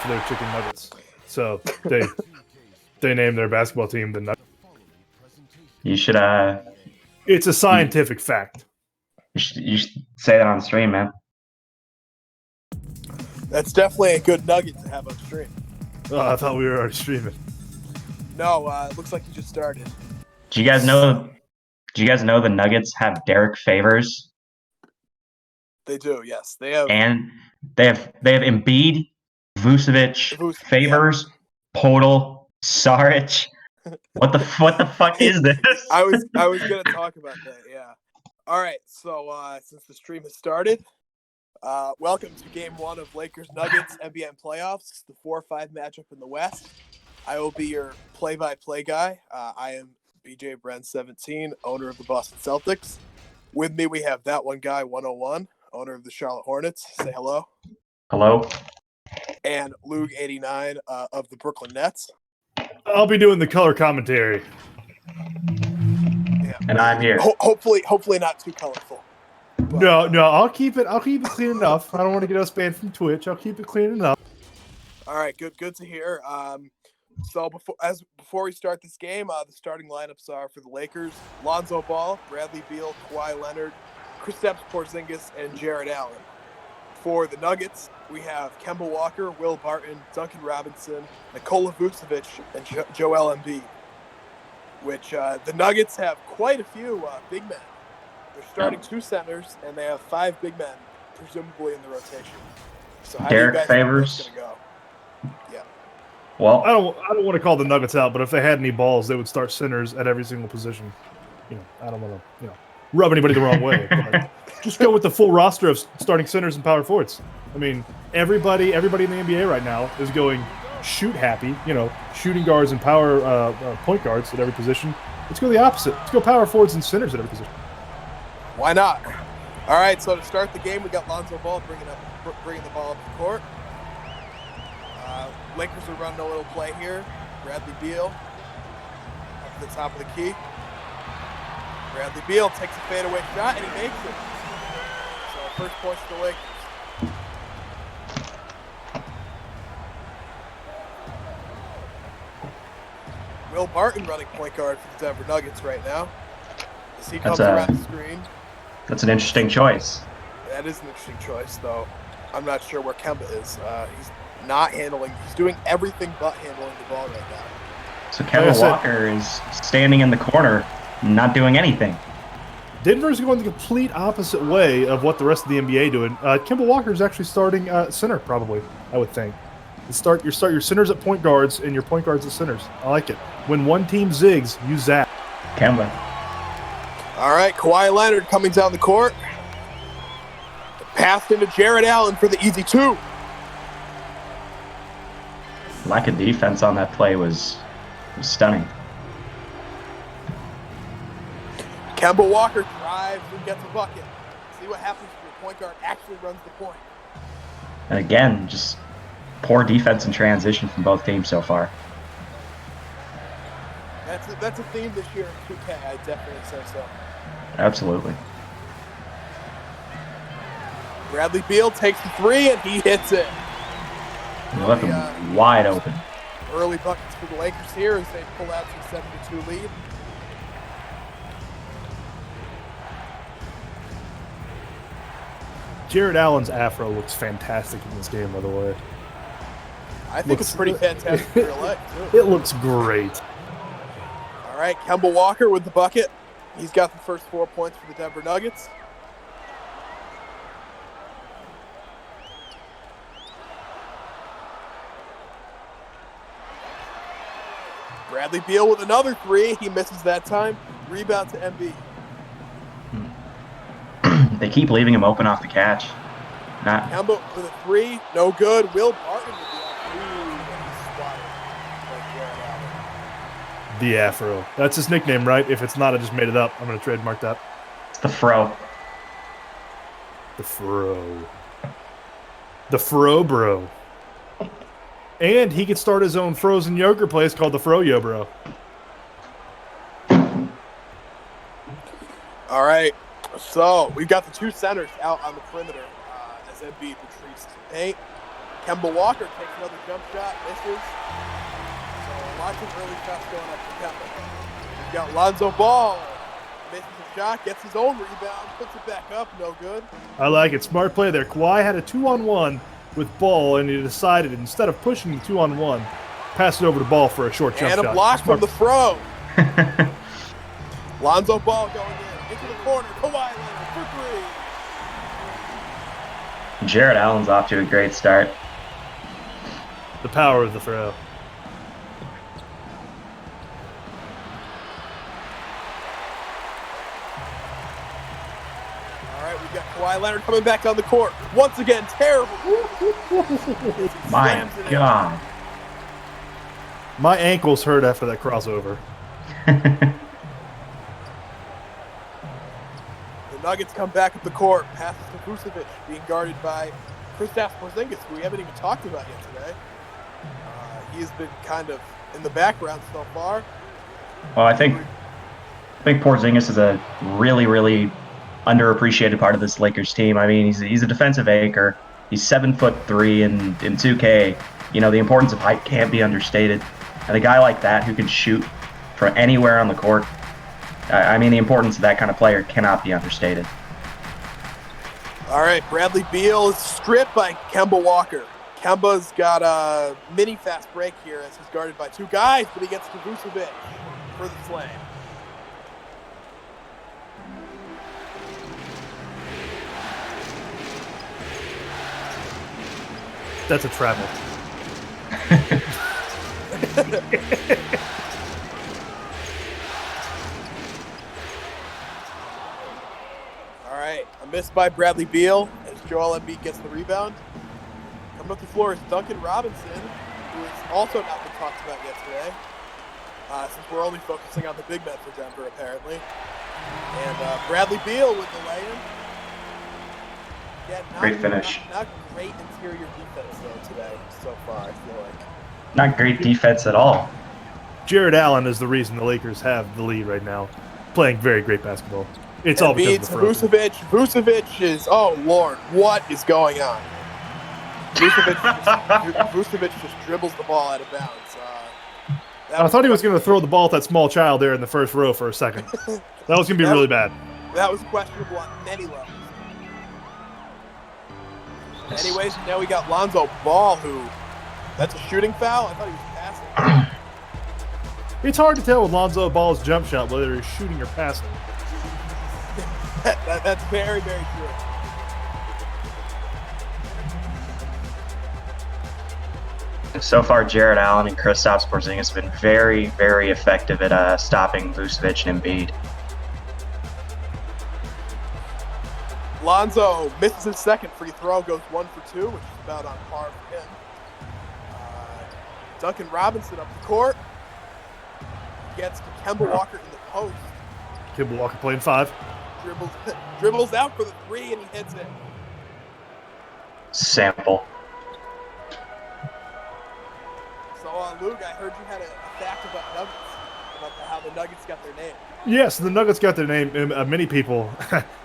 for their chicken nuggets. So they named their basketball team the Nuggets. You should It's a scientific fact. you should say that on the stream, man. That's definitely a good nugget to have on stream. Oh, I thought we were already streaming. No, it looks like you just started. Do you guys know the Nuggets have Derek Favors? They do, yes. They have And they have Embiid, Vucevic, Favors, Podol, Saric. What the fuck is this? I was gonna talk about that, yeah. All right, so since the stream has started, welcome to Game 1 of Lakers Nuggets NBN playoffs, the 4-5 matchup in the West. I will be your play-by-play guy. I am BJ Bren 17, owner of the Boston Celtics. With me, we have that one guy 101, owner of the Charlotte Hornets. Say hello. Hello. And Lug 89 of the Brooklyn Nets. I'll be doing the color commentary. Yeah. And I'm here. Hopefully not too colorful. But, no, I'll keep it clean enough. I don't want to get us banned from Twitch. I'll keep it clean enough. All right, good to hear. So before we start this game, the starting lineups are for the Lakers: Lonzo Ball, Bradley Beal, Kawhi Leonard, Kristaps Porzingis, and Jared Allen. For the Nuggets, we have Kemba Walker, Will Barton, Duncan Robinson, Nikola Vucevic, and Joel Embiid. Which the Nuggets have quite a few big men. They're starting 2 centers, and they have 5 big men, presumably in the rotation. So how Derek do you guys Favors. think that's gonna go? Yeah. Well, I don't want to call the Nuggets out, but if they had any balls, they would start centers at every single position. I don't want to, rub anybody the wrong way. But just go with the full roster of starting centers and power forwards. I mean, everybody in the NBA right now is going shoot happy. Shooting guards and power point guards at every position. Let's go the opposite. Let's go power forwards and centers at every position. Why not? All right, so to start the game, we got Lonzo Ball bringing the ball up the court. Lakers are running a little play here. Bradley Beal up to the top of the key. Bradley Beal takes a fadeaway shot, and he makes it. So first points to the Lakers. Will Barton running point guard for the Denver Nuggets right now. As he comes around the screen. That's an interesting choice. That is an interesting choice, though. I'm not sure where Kemba is. He's not handling. He's doing everything but handling the ball right now. So Kemba Walker is standing in the corner, not doing anything. Denver's going the complete opposite way of what the rest of the NBA doing. Kemba Walker is actually starting center, probably, I would think. You start your centers at point guards and your point guards at centers. I like it. When one team zigs, you zap. Kemba. All right, Kawhi Leonard coming down the court. Passed into Jared Allen for the easy 2. Lack of defense on that play was stunning. Kemba Walker drives and gets a bucket. See what happens when your point guard actually runs the point. And again, just poor defense and transition from both teams so far. That's a theme this year in 2K. I definitely say so. Absolutely. Bradley Beal takes the 3 and he hits it. He left him wide open. Early buckets for the Lakers here as they pull out to a 7-2 lead. Jared Allen's afro looks fantastic in this game, by the way. I think it's pretty fantastic in real life, too. It looks great. All right, Kemba Walker with the bucket. He's got the first 4 points for the Denver Nuggets. Bradley Beal with another 3. He misses that time. Rebound to Embiid. They keep leaving him open off the catch. Kemba with a 3. No good. Will Barton with the 3. And he's swatted by Jared Allen. The afro. That's his nickname, right? If it's not, I just made it up. I'm going to trademark that. It's the fro. The fro. The fro bro. And he could start his own frozen yogurt place called the Fro-Yo Bro. All right. So we've got the 2 centers out on the perimeter as Embiid retreats to the paint. Kemba Walker takes another jump shot, misses. So lots of early shots going up for Kemba. We've got Lonzo Ball. Misses a shot, gets his own rebound, puts it back up, no good. I like it. Smart play there. Kawhi had a 2-on-1 with Ball, and he decided instead of pushing the 2-on-1, pass it over to Ball for a short jump shot. And a block from the throw. Lonzo Ball going in, into the corner. Kawhi Leonard for three. Jared Allen's off to a great start. The power of the throw. We've got Kawhi Leonard coming back on the court. Once again, terrible. My God. My ankles hurt after that crossover. The Nuggets come back up the court. Passes to Vucevic, being guarded by Kristaps Porzingis, who we haven't even talked about yet today. He's been kind of in the background so far. Well, I think Porzingis is a really, really underappreciated part of this Lakers team. I mean, he's a defensive anchor. He's 7'3" in 2K. You know, the importance of height can't be understated. And a guy like that who can shoot from anywhere on the court, I mean, the importance of that kind of player cannot be understated. All right, Bradley Beal is stripped by Kemba Walker. Kemba's got a mini fast break here as he's guarded by two guys, but he gets to Vucevic for the slam. That's a travel. All right, a miss by Bradley Beal as Joel Embiid gets the rebound. Coming up the floor is Duncan Robinson, who has also not been talked about yet today, since we're only focusing on the big men for Denver, apparently. And Bradley Beal with the lay-in. Yeah, Great finish. Not great interior defense, though, today so far, I feel like. Not great defense at all. Jared Allen is the reason the Lakers have the lead right now, playing very great basketball. It's all because of the throw. Vucevic is, oh, Lord, what is going on? Vucevic just dribbles the ball out of bounds. I thought he was going to throw the ball at that small child there in the first row for a second. That was going to be really bad. That was questionable on many levels. Anyways, now we got Lonzo Ball, who, that's a shooting foul? I thought he was passing. It's hard to tell with Lonzo Ball's jump shot whether he's shooting or passing. That's very, very true. So far, Jared Allen and Kristaps Porzingis have been very, very effective at stopping Vucevic and Embiid. Lonzo misses his second free throw, goes 1 for 2, which is about on par for him. Duncan Robinson up the court. Gets to Kemba Walker in the post. Kemba Walker playing 5. Dribbles out for the 3, and he hits it. Sample. So, Luke, I heard you had a fact about Nuggets, about how the Nuggets got their name. Yes, the Nuggets got their name. Many people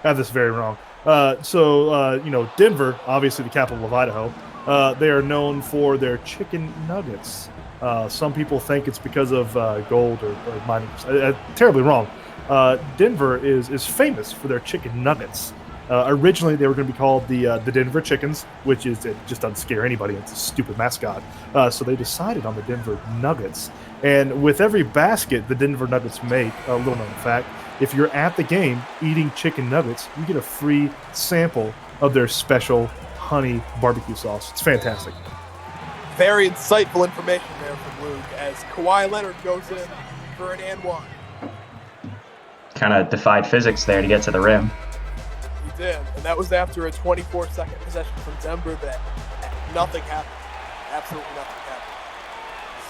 have this very wrong. Denver, obviously the capital of Idaho, they are known for their chicken nuggets. Some people think it's because of gold or mining. Terribly wrong. Denver is famous for their chicken nuggets. Originally, they were going to be called the Denver Chickens, which is it just doesn't scare anybody. It's a stupid mascot. So they decided on the Denver Nuggets. And with every basket the Denver Nuggets make, a little known fact, if you're at the game eating chicken nuggets, you get a free sample of their special honey barbecue sauce. It's fantastic. Very insightful information there from Luke as Kawhi Leonard goes in for an and one. Kind of defied physics there to get to the rim. He did, and that was after a 24-second possession from Denver that nothing happened. Absolutely nothing happened.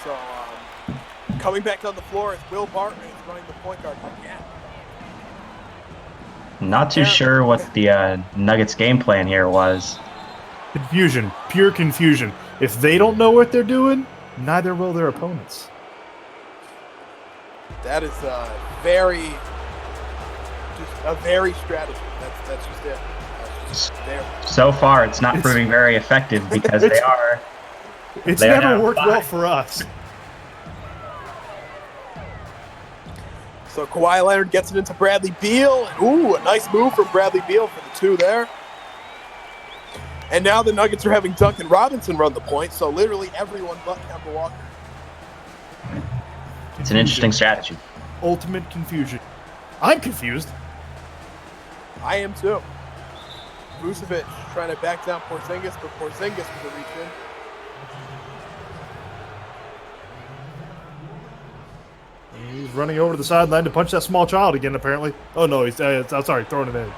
So, coming back on the floor is Will Barton, who's running the point guard again. Not too sure what the Nuggets game plan here was. Confusion, pure confusion. If they don't know what they're doing, neither will their opponents. That is a very strategy. That's just it. There. So far, it's not proving very effective because they are. It's They are never down worked 5. well for us. So Kawhi Leonard gets it into Bradley Beal. Ooh, a nice move from Bradley Beal for the 2 there. And now the Nuggets are having Duncan Robinson run the point, so literally everyone but Kemba Walker. It's an interesting strategy. Ultimate confusion. I'm confused. I am too. Vucevic trying to back down Porzingis, but Porzingis was a reach in. He's running over to the sideline to punch that small child again, apparently. Oh, no, he's sorry, throwing it in.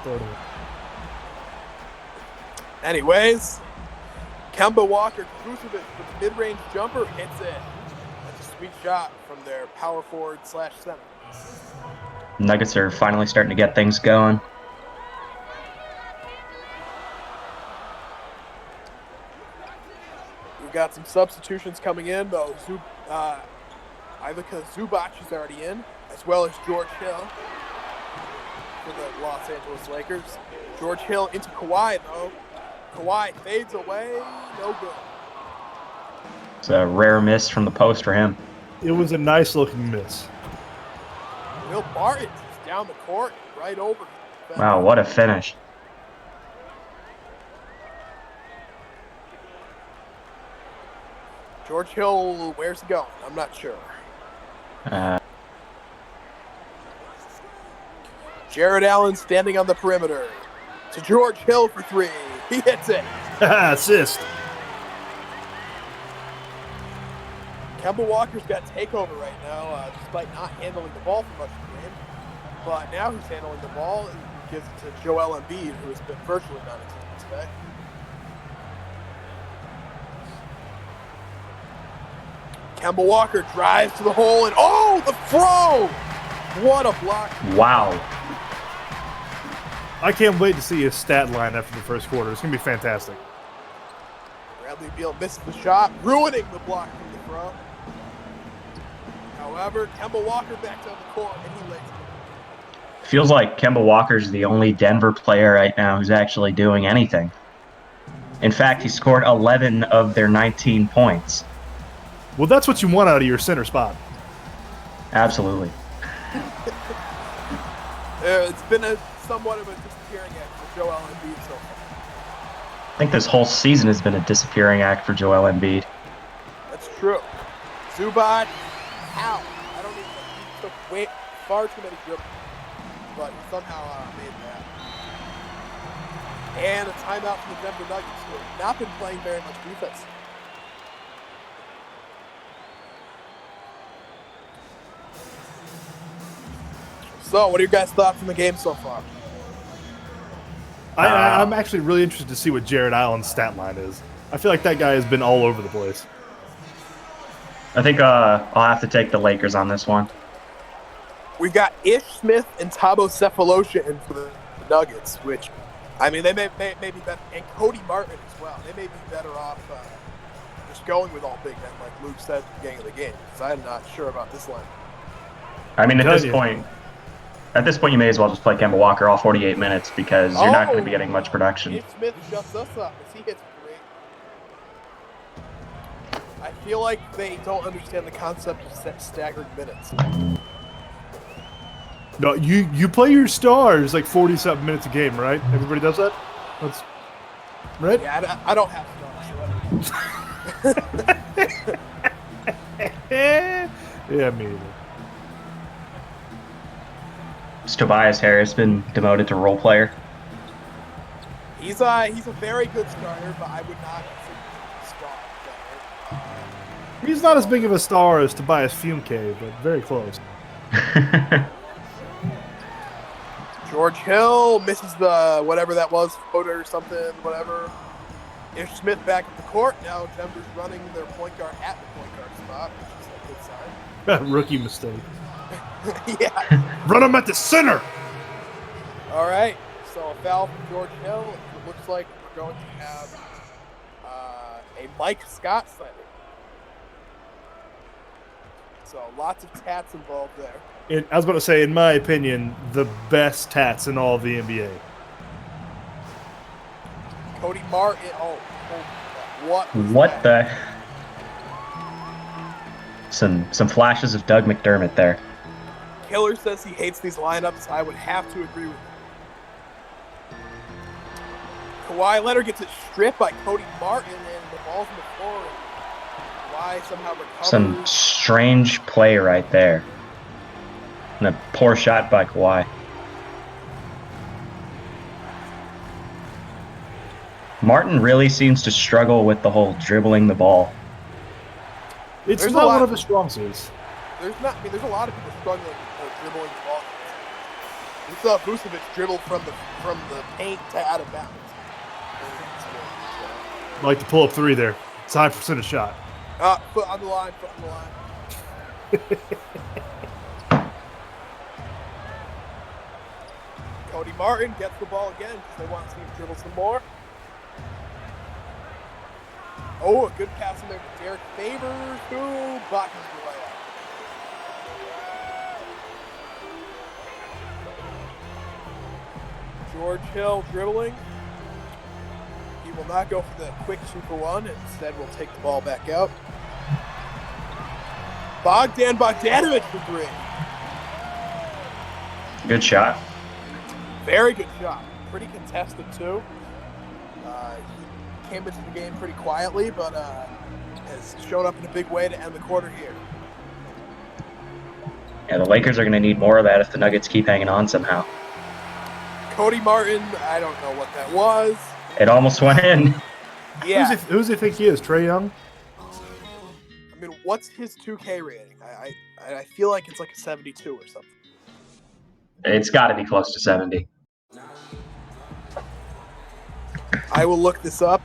Anyways, Kemba Walker, Vucevic with the mid-range jumper hits it. That's a sweet shot from their power forward / center. Nuggets are finally starting to get things going. We've got some substitutions coming in, though. Ivica Zubac is already in, as well as George Hill for the Los Angeles Lakers. George Hill into Kawhi, though. Kawhi fades away, no good. It's a rare miss from the post for him. It was a nice-looking miss. Will Barton is down the court, right over. Wow, what a finish. George Hill, where's he going? I'm not sure. Jared Allen standing on the perimeter. To George Hill for 3. He hits it. Assist. Kemba Walker's got takeover right now, despite not handling the ball for much of the game. But now he's handling the ball and gives it to Joel Embiid, who has been virtually non-existent today. Kemba Walker drives to the hole, and oh, the throw! What a block. Wow. I can't wait to see his stat line after the first quarter. It's going to be fantastic. Bradley Beal misses the shot, ruining the block from the throw. However, Kemba Walker back down the court, and he lays it. Feels like Kemba Walker's the only Denver player right now who's actually doing anything. In fact, he scored 11 of their 19 points. Well, that's what you want out of your center spot. Absolutely. It's been somewhat of a disappearing act for Joel Embiid so far. I think this whole season has been a disappearing act for Joel Embiid. That's true. Zubac, how? I don't even know. He took far too many dribbles, but he somehow made that. And a timeout from the Denver Nuggets, who have not been playing very much defense. So, what are your guys' thoughts on the game so far? I'm actually really interested to see what Jared Allen's stat line is. I feel like that guy has been all over the place. I think I'll have to take the Lakers on this one. We've got Ish Smith and Thabo Cephalosha in for the Nuggets, which, I mean, they may be better. And Cody Martin as well. They may be better off just going with all big men, like Luke said at the beginning of the game, because I'm not sure about this line. I mean, at this point, you may as well just play Kemba Walker all 48 minutes because you're not going to be getting much production. Ish Smith shuts us up as he hits a 3. I feel like they don't understand the concept of staggered minutes. No, you play your stars like 40-something minutes a game, right? Everybody does that? That's right? Yeah, I don't have stars. Yeah, me either. Has Tobias Harris been demoted to role player? He's a very good starter, but I would not consider him a star player. He's not as big of a star as Tobias Fumke, but very close. George Hill misses the whatever that was, floater or something, whatever. Ish Smith back at the court. Now Denver's running their point guard at the point guard spot, which is a good sign. Rookie mistake. Yeah. Run him at the center! All right. So a foul from George Hill. It looks like we're going to have a Mike Scott sighting. So lots of tats involved there. I was about to say, in my opinion, the best tats in all of the NBA. Cody Martin. Oh, what? What the? Some flashes of Doug McDermott there. Killer says he hates these lineups. I would have to agree with him. Kawhi Leonard gets it stripped by Cody Martin, and the ball's on the floor. And Kawhi somehow recovers. Some strange play right there. And a poor shot by Kawhi. Martin really seems to struggle with the whole dribbling the ball. It's There's not a lot- one of his strong suits. There's a lot of people struggling with dribbling the ball. We saw Vucevic dribble from the paint to out of bounds. I'd like to pull up three there. It's a high percentage shot. Foot on the line. Cody Martin gets the ball again because they want to see him dribble some more. Oh, a good pass in there to Derek Favors, who botches the layup. George Hill dribbling. He will not go for the quick 2-for-1. Instead, will take the ball back out. Bogdan Bogdanovic for three. Good shot. Very good shot. Pretty contested, too. He came into the game pretty quietly, but has shown up in a big way to end the quarter here. Yeah, the Lakers are going to need more of that if the Nuggets keep hanging on somehow. Cody Martin, I don't know what that was. It almost went in. Yeah. Who's he think he is? Trae Young? I mean, what's his 2K rating? I feel like it's like a 72 or something. It's got to be close to 70. I will look this up.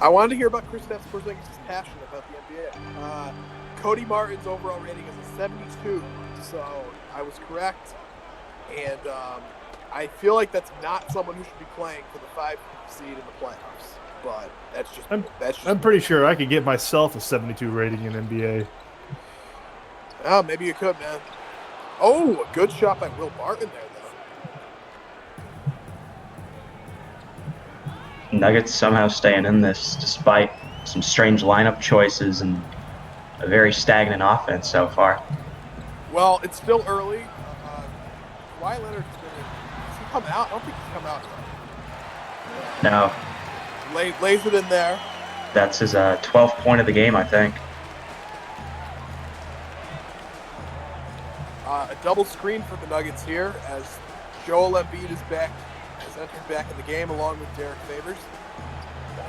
I wanted to hear about Kristaps Porzingis' passion about the NBA. Cody Martin's overall rating is a 72, so I was correct. And I feel like that's not someone who should be playing for the 5 seed in the playoffs. But that's just I'm pretty sure I could get myself a 72 rating in NBA. Oh, maybe you could, man. Oh, a good shot by Will Barton there, though. Nuggets somehow staying in this despite some strange lineup choices and a very stagnant offense so far. Well, it's still early. Kawhi Leonard's has he come out? I don't think he's come out yet. No, Lays it in there. that's his 12th point of the game, I think. A double screen for the Nuggets here as Joel Embiid is back, has entered back in the game along with Derek Favors.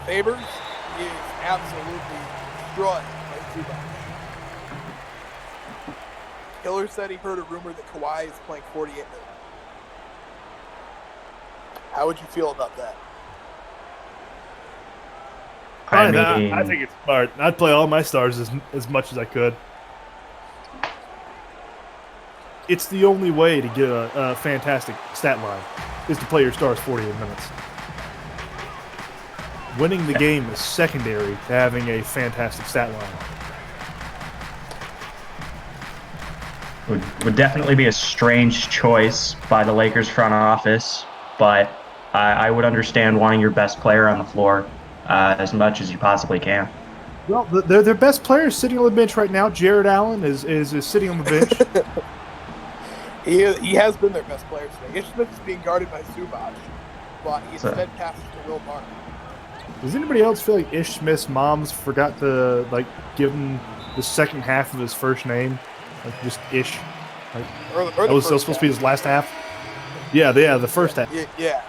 Favors is absolutely destroyed by Zubac. Killer said he heard a rumor that Kawhi is playing 48 minutes. How would you feel about that? I think it's smart. I'd play all my stars as much as I could. It's the only way to get a fantastic stat line is to play your stars 48 minutes. Winning the game is secondary to having a fantastic stat line. Would definitely be a strange choice by the Lakers front office, but I would understand wanting your best player on the floor as much as you possibly can. Well, their best player is sitting on the bench right now. Jared Allen is sitting on the bench. He has been their best player today. Ish Smith is being guarded by Zubac, but he instead passes to Will Barton. Does anybody else feel like Ish Smith's moms forgot to give him the second half of his first name? Like just Ish. Like, Or that was supposed to be his last half? Yeah, the first half. Yeah.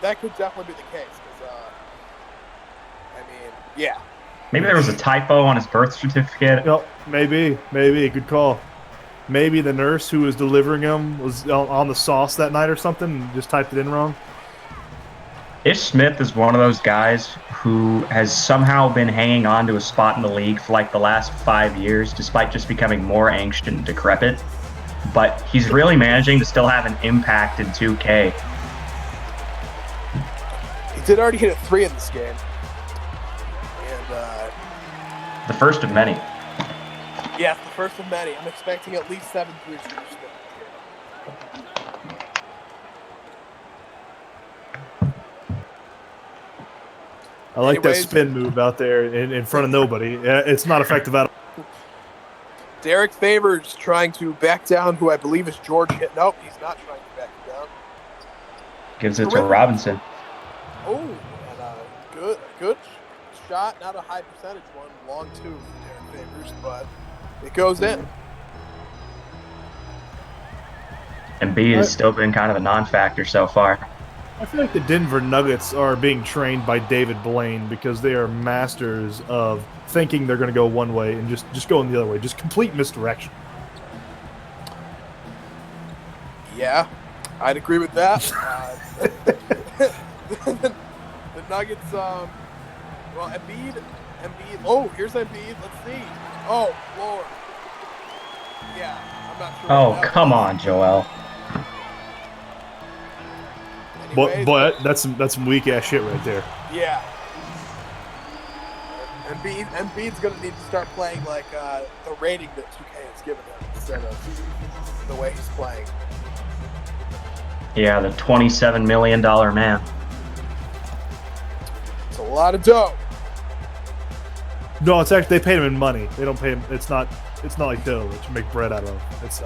That could definitely be the case. Because, yeah. Maybe there was a typo on his birth certificate. No, maybe. Good call. Maybe the nurse who was delivering him was on the sauce that night or something and just typed it in wrong. Ish Smith is one of those guys who has somehow been hanging on to a spot in the league for like the last 5 years, despite just becoming more ancient and decrepit. But he's really managing to still have an impact in 2K. He did already hit a 3 in this game. And The first of many. Yes, the first of many. I'm expecting at least 7 3s for this game. I like that Anyways. spin move out there in front of nobody. It's not effective at all. Derek Favors trying to back down who I believe is George Hitt. Nope, he's not trying to back him down. Gives it to Robinson. Oh, and a good shot, not a high percentage one, long 2 for Derek Favors, but it goes in. And B has still been kind of a non-factor so far. I feel like the Denver Nuggets are being trained by David Blaine because they are masters of thinking they're going to go one way and just going the other way. Just complete misdirection. Yeah, I'd agree with that. The Nuggets, well, Embiid. Oh, here's Embiid. Let's see. Oh, Lord. Yeah, I'm not sure. Oh, come on, Joel. Anyways, But that's some weak ass shit right there. yeah. Embiid's going to need to start playing like the rating that 2K has given him instead of the way he's playing. Yeah, the $27 million man. It's a lot of dough. No, it's actually they paid him in money. They don't pay him. It's not like dough that you make bread out of. It's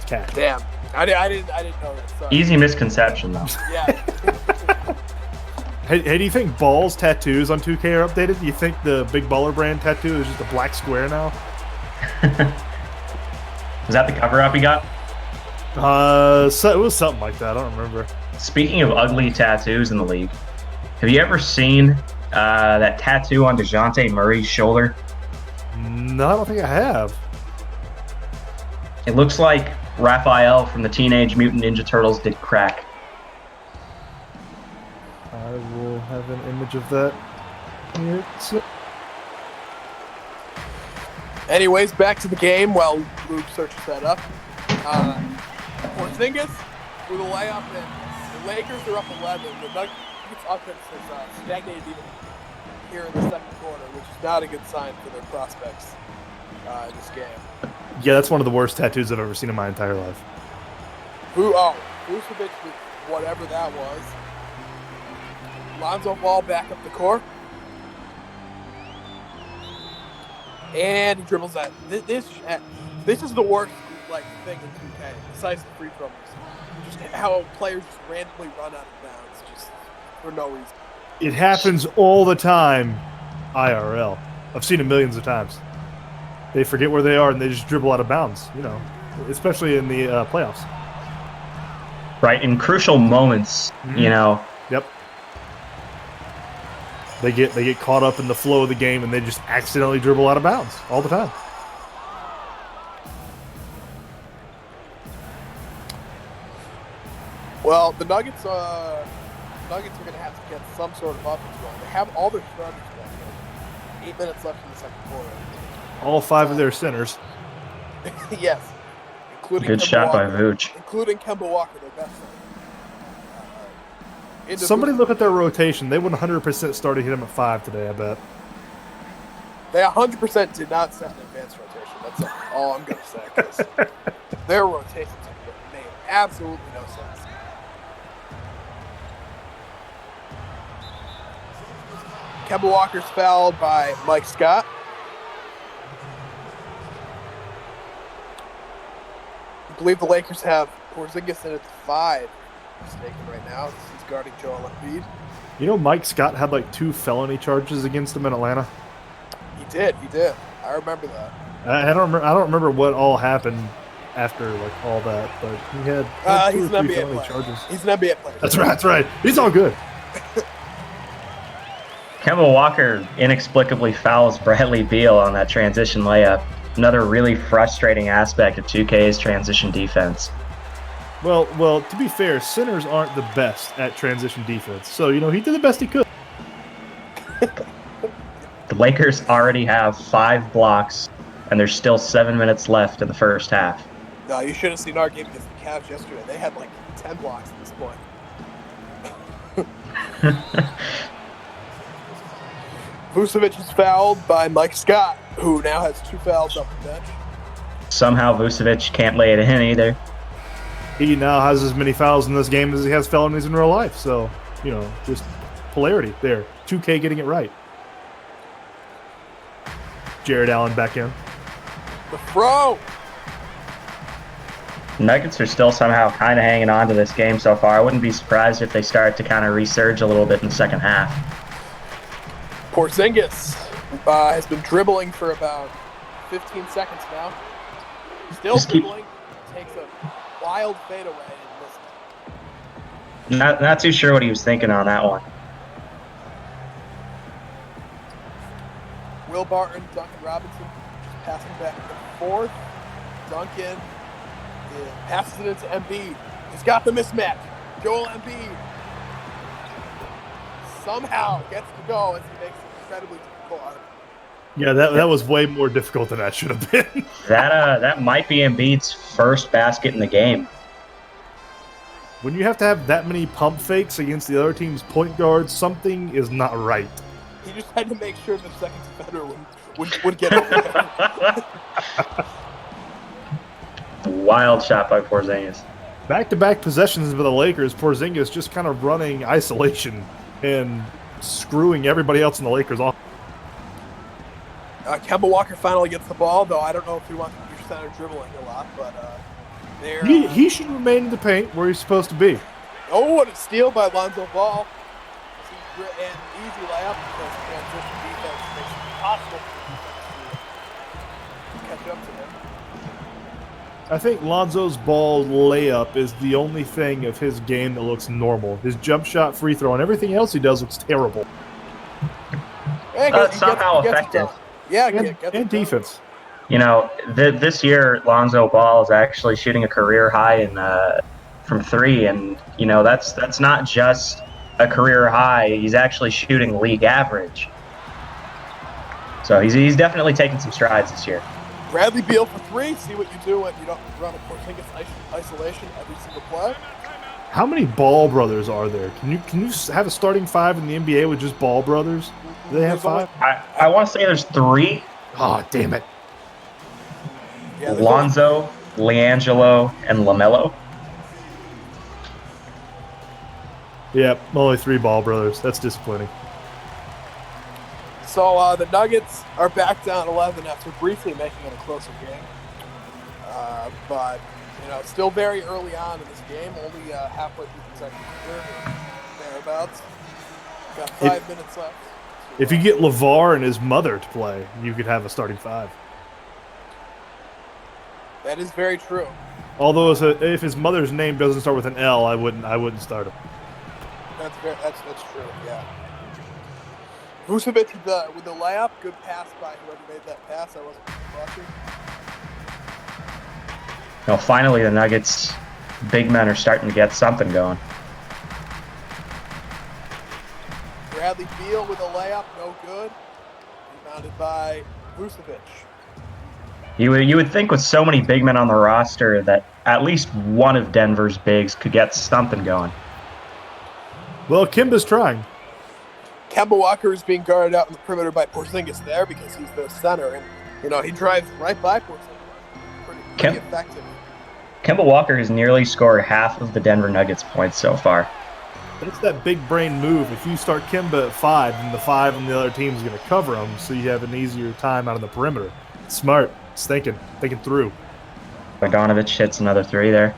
cash. Damn, I didn't know that. Sorry. Easy misconception, though. Yeah. Hey, do you think Ball's tattoos on 2K are updated? Do you think the Big Baller brand tattoo is just a black square now? Was that the cover-up he got? So it was something like that. I don't remember. Speaking of ugly tattoos in the league, have you ever seen that tattoo on DeJounte Murray's shoulder? No, I don't think I have. It looks like Raphael from the Teenage Mutant Ninja Turtles did crack. I will have an image of that. Anyways, back to the game while Luke searches that up. Porzingis with a layup, and the Lakers are up 11. The Nuggets offense has stagnated even here in the second quarter, which is not a good sign for their prospects in this game. Yeah, that's one of the worst tattoos I've ever seen in my entire life. Vucevic with whatever that was. Lonzo Ball back up the court. And he dribbles that. This is the worst thing in 2K, besides the free throws. Just how players just randomly run out of bounds just for no reason. It happens all the time, IRL. I've seen it millions of times. They forget where they are and they just dribble out of bounds, especially in the playoffs. Right, in crucial moments, Yep. They get caught up in the flow of the game and they just accidentally dribble out of bounds all the time. Well, the Nuggets are going to have to get some sort of offense going. They have all their starters back. 8 minutes left in the second quarter. All 5 of their centers. Yes, including Good Kemba shot by Walker, Vooch. including Kemba Walker, their best center. Somebody look at their rotation. They would 100% started hit him at 5 today, I bet. They 100% did not set an advanced rotation. That's all I'm going to say. 'Cause their rotations have made absolutely no sense. Kemba Walker's fouled by Mike Scott. I believe the Lakers have Porzingis in at the 5. Mistaken right now. He's guarding Joel Embiid. Mike Scott had 2 felony charges against him in Atlanta. He did. I remember that. I don't remember what all happened after all that, but he had 2 he's or an 3 NBA felony player. charges. He's an NBA player. That's right. He's all good. Kemba Walker inexplicably fouls Bradley Beal on that transition layup. Another really frustrating aspect of 2K's transition defense. Well, to be fair, centers aren't the best at transition defense. So, he did the best he could. The Lakers already have 5 blocks, and there's still 7 minutes left in the first half. No, you should have seen our game against the Cavs yesterday. They had 10 blocks at this point. Vucevic is fouled by Mike Scott. who now has 2 fouls off the bench. Somehow Vucevic can't lay it in either. He now has as many fouls in this game as he has felonies in real life. So, you know, just polarity there. 2K getting it right. Jared Allen back in. The throw. Nuggets are still somehow kind of hanging on to this game so far. I wouldn't be surprised if they start to kind of resurge a little bit in the second half. Porzingis has been dribbling for about 15 seconds now. Still Just keep- dribbling. Takes a wild fadeaway and misses. Not too sure what he was thinking on that one. Will Barton, Duncan Robinson, just passing back and forth. Duncan passes it into Embiid. He's got the mismatch. Joel Embiid somehow gets to go as he makes it incredibly difficult on him. Yeah, that was way more difficult than that should have been. That might be Embiid's first basket in the game. When you have to have that many pump fakes against the other team's point guards, something is not right. He just had to make sure the second defender would get it. Wild shot by Porzingis. Back-to-back possessions for the Lakers, Porzingis just kind of running isolation and screwing everybody else in the Lakers off. Kemba Walker finally gets the ball, though I don't know if he wants to be center dribbling a lot, but there. He should remain in the paint where he's supposed to be. Oh, what a steal by Lonzo Ball. And easy layup because transition defense makes it impossible for defense to catch up to him. I think Lonzo's ball layup is the only thing of his game that looks normal. His jump shot, free throw, and everything else he does looks terrible. Somehow effective. Yeah, And defense. You know, this year Lonzo Ball is actually shooting a career high in from 3, and you know that's not just a career high. He's actually shooting league average. So he's definitely taking some strides this year. Bradley Beal for 3. See what you do when you don't run a Porzingis isolation every single play. How many Ball brothers are there? Can you have a starting 5 in the NBA with just Ball brothers? Do they have 5? I want to say there's 3. Oh, damn it. Yeah, Lonzo, LiAngelo, and LaMelo. Yep, only 3 Ball brothers. That's disappointing. So the Nuggets are back down 11 after briefly making it a closer game. But, you know, still very early on in this game, only halfway through the second quarter, thereabouts. Got 5 minutes left. If you get LeVar and his mother to play, you could have a starting 5. That is very true. Although if his mother's name doesn't start with an L, I wouldn't start him. That's true, yeah. Vucevic with the layup, good pass by whoever made that pass. I wasn't watching. Well, finally the Nuggets big men are starting to get something going. Bradley Beal with a layup, no good. Rebounded by Vucevic. You would think with so many big men on the roster that at least one of Denver's bigs could get something going. Well, Kimba's trying. Kemba Walker is being guarded out in the perimeter by Porzingis there because he's the center, and you know he drives right by Porzingis. Pretty effective. Kemba Walker has nearly scored half of the Denver Nuggets points so far. That's that big brain move. If you start Kimba at 5, then the 5 on the other team is going to cover him, so you have an easier time out on the perimeter. It's smart. It's thinking through. Bogdanovic hits another 3 there.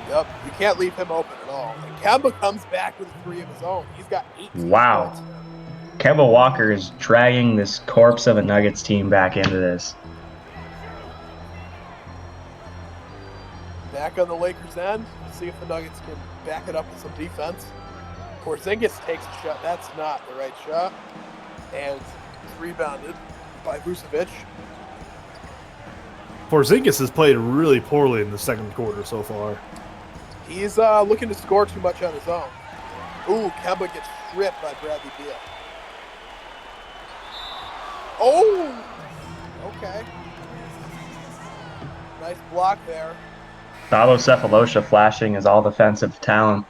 Yep, you can't leave him open at all. And Kemba comes back with a 3 of his own. He's got 18 Wow. points. Kemba Walker is dragging this corpse of a Nuggets team back into this. Back on the Lakers' end. See if the Nuggets can back it up with some defense. Porzingis takes a shot. That's not the right shot. And it's rebounded by Vucevic. Porzingis has played really poorly in the second quarter so far. He's looking to score too much on his own. Ooh, Kemba gets stripped by Bradley Beal. Oh! Okay. Nice block there. Thabo Cephalosha flashing his all-defensive talent.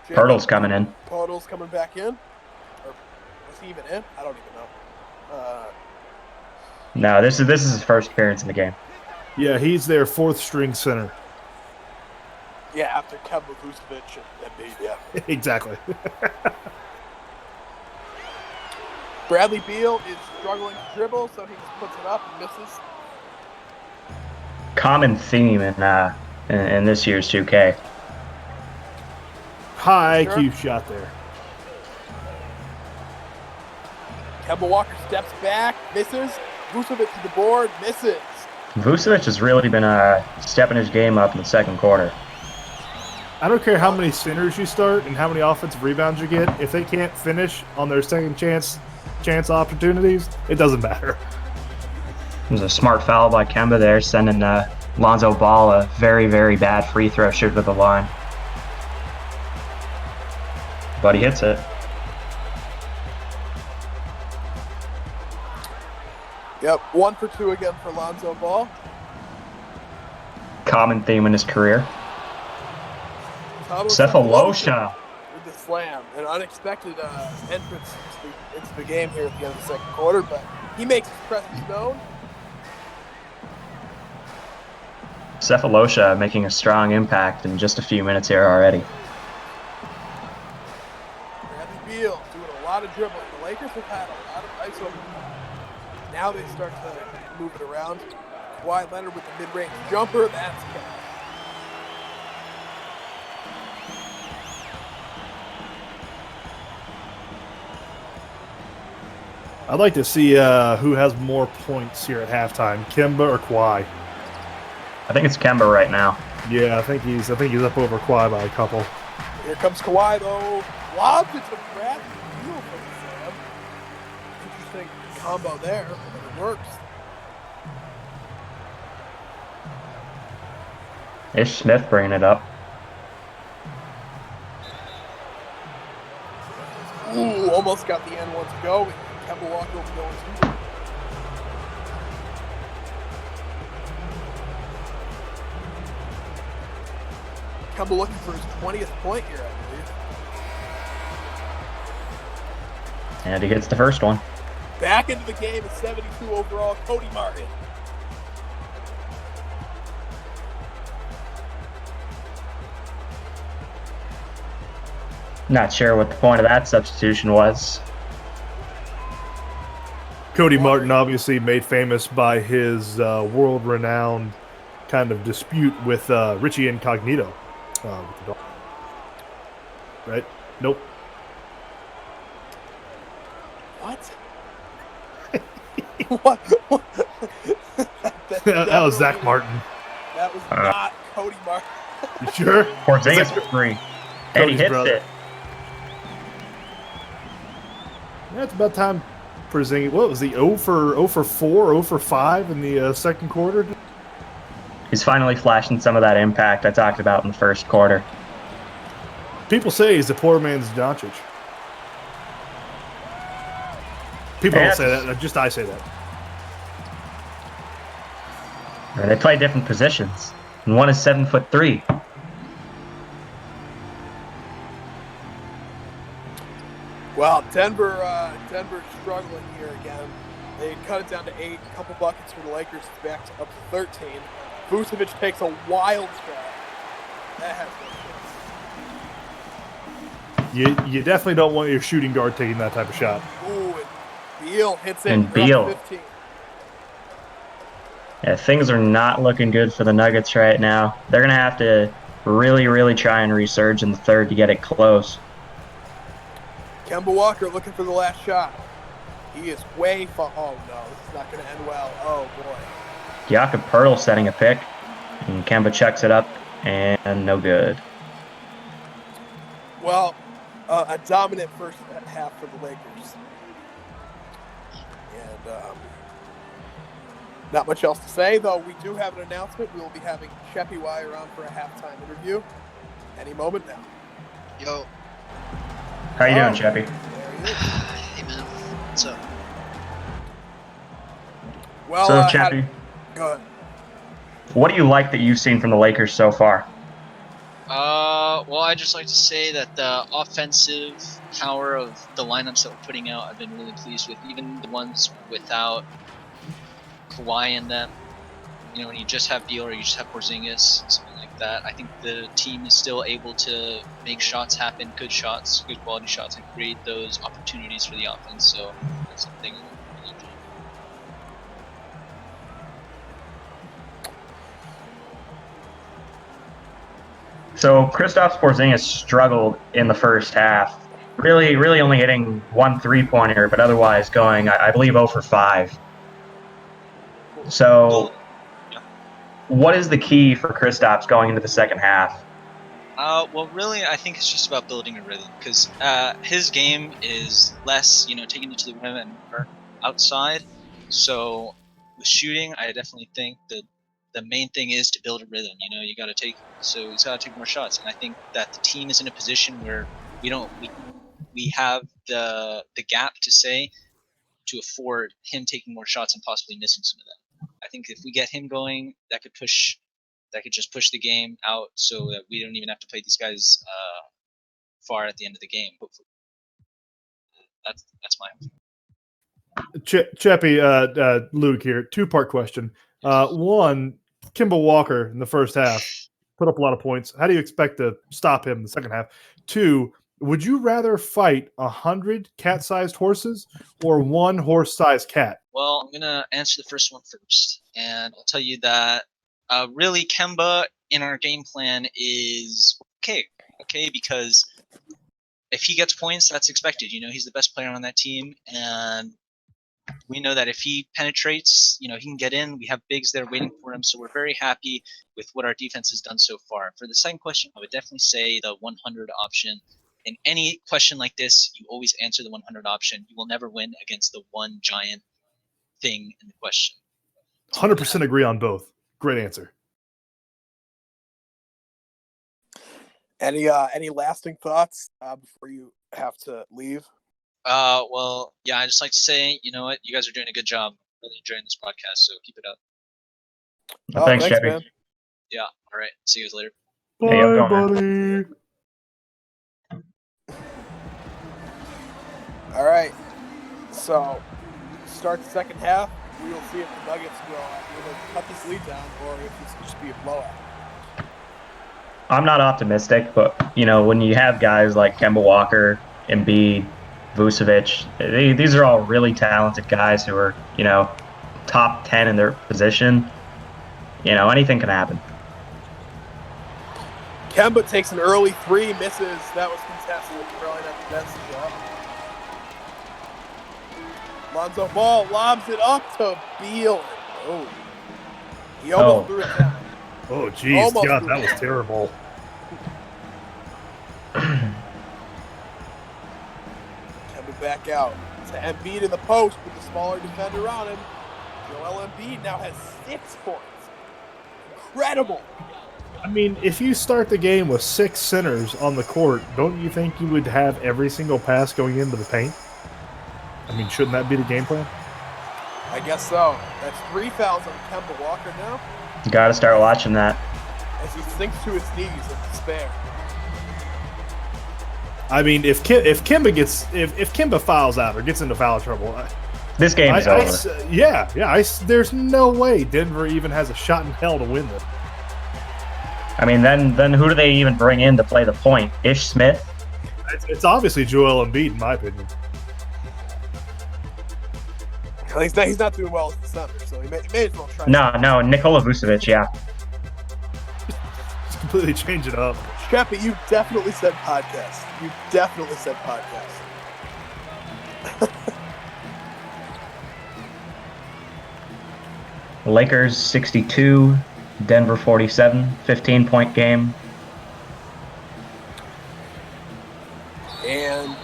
Pirtle's coming in. Pirtle's coming back in. Or was he even in? I don't even know. No, this is his first appearance in the game. Yeah, he's their fourth string center. Yeah, after Kevin Vucevic and Embiid, yeah. Exactly. Bradley Beal is struggling to dribble, so he just puts it up and misses. Common theme in this year's 2K. High Sure. IQ shot there. Kemba Walker steps back, misses. Vucevic to the board, misses. Vucevic has really been stepping his game up in the second quarter. I don't care how many centers you start and how many offensive rebounds you get. If they can't finish on their second chance opportunities, it doesn't matter. There's a smart foul by Kemba there, sending Lonzo Ball a very, very bad free throw shoot to the line. But he hits it. Yep, 1 for 2 again for Lonzo Ball. Common theme in his career. Thabo Cephalosha. with the slam. An unexpected entrance into the game here at the end of the second quarter, but he makes his presence known. Cephalosha making a strong impact in just a few minutes here already. Bradley Beal doing a lot of dribbling. The Lakers have had a lot of ISO. Now they start to move it around. Kawhi Leonard with the mid-range jumper. That's good. I'd like to see who has more points here at halftime, Kemba or Kawhi. I think it's Kemba right now. Yeah, I think he's up over Kawhi by a couple. Here comes Kawhi, though. Lobs it to Bradley Beal for the slam. Interesting combo there, but it works. Ish Smith bringing it up. Ooh, almost got the N1 to go. Kemba Walker will be going to. Kemba looking for his 20th point here, I believe. And he hits the first one. Back into the game at 72 overall, Cody Martin. Not sure what the point of that substitution was. Cody Martin obviously made famous by his world-renowned kind of dispute with Richie Incognito. Right? Nope. What? what? That was Zach Martin. That was not Cody Martin. You sure? Porzingis for three. And he hits brother. it. Yeah, it's about time Porzingis. What was he? 0 for 4, 0 for 5 in the second quarter? He's finally flashing some of that impact I talked about in the first quarter. People say he's a poor man's Doncic. People don't say that. Just I say that. They play different positions. And one is 7'3". Well, Denver's struggling here again. They cut it down to 8. A couple buckets for the Lakers. It's back up to 13. Vucevic takes a wild shot. That has no chance. You definitely don't want your shooting guard taking that type of shot. Ooh, and Beal hits it. And They're Beal. up 15. Yeah, things are not looking good for the Nuggets right now. They're going to have to really, really try and resurge in the third to get it close. Kemba Walker looking for the last shot. He is way far. Oh, no. This is not going to end well. Oh, boy. Jakob Poeltl setting a pick. And Kemba checks it up. And no good. Well, a dominant first half for the Lakers. And not much else to say, though. We do have an announcement. We will be having Sheppy Wire on for a halftime interview any moment now. Yo. How you doing, Chappie? There he is. Hey, man. What's up? Well, So, Chappie, go ahead. what do you like that you've seen from the Lakers so far? Well, I just like to say that the offensive power of the lineups that we're putting out, I've been really pleased with. Even the ones without Kawhi in them. You know, when you just have Beal or you just have Porzingis, something like that. I think the team is still able to make shots happen, good shots, good quality shots, and create those opportunities for the offense. So that's something I'm really enjoying. So Kristaps Porzingis struggled in the first half. Really, really only hitting 1 3-pointer, but otherwise going, I believe, 0 for 5. So, what is the key for Kristaps going into the second half? Well, really, I think it's just about building a rhythm because his game is less, taking it to the rim and more outside. So with shooting, I definitely think that the main thing is to build a rhythm. You got to he's got to take more shots, and I think that the team is in a position where we have the gap to afford him taking more shots and possibly missing some of them. I think if we get him going, that could just push the game out so that we don't even have to play these guys far at the end of the game. Hopefully, that's my opinion. Cheppy, Luke here. 2-part question. One, Kimball Walker in the first half put up a lot of points. How do you expect to stop him in the second half? 2, would you rather fight 100 cat-sized horses or 1 horse-sized cat? Well, I'm gonna answer the first one first, and I'll tell you that really Kemba in our game plan is okay, because if he gets points, that's expected. He's the best player on that team, and we know that if he penetrates, he can get in. We have bigs there waiting for him, so we're very happy with what our defense has done so far. For the second question, I would definitely say the 100 option. In any question like this, you always answer the 100 option. You will never win against the one giant thing in the question. 100% agree on both. Great answer. Any lasting thoughts before you have to leave? Well, yeah, I just like to say, you know what, you guys are doing a good job. Really enjoying this podcast, so keep it up. Thanks, Chevy. Man. Yeah, all right. See you guys later. Bye, buddy. All right. So, start the second half. We will see if the Nuggets will either cut this lead down or if this will just be a blowout. I'm not optimistic, but when you have guys like Kemba Walker, Embiid, Vucevic, these are all really talented guys who are top 10 in their position. Anything can happen. Kemba takes an early 3, misses. That was contested. Probably not the best shot. Lonzo Ball lobs it up to Beal. Oh, he almost threw it down. Oh, geez. God, that was terrible. Kemba back out to Embiid in the post with the smaller defender on him. Joel Embiid now has 6 points. Incredible. I mean, if you start the game with 6 centers on the court, don't you think you would have every single pass going into the paint? I mean, shouldn't that be the game plan? I guess so. That's 3 fouls on Kemba Walker now. You got to start watching that. As he sinks to his knees in despair. I mean, if Kemba fouls out or gets into foul trouble, this game is over. There's no way Denver even has a shot in hell to win this. I mean, then who do they even bring in to play the point? Ish Smith? It's obviously Joel Embiid, in my opinion. He's not doing well as the center, so he may as well try. No, Nikola Vucevic, yeah. Just completely change it up. Sheppy, you definitely said podcast. Lakers 62, Denver 47, 15-point game. And,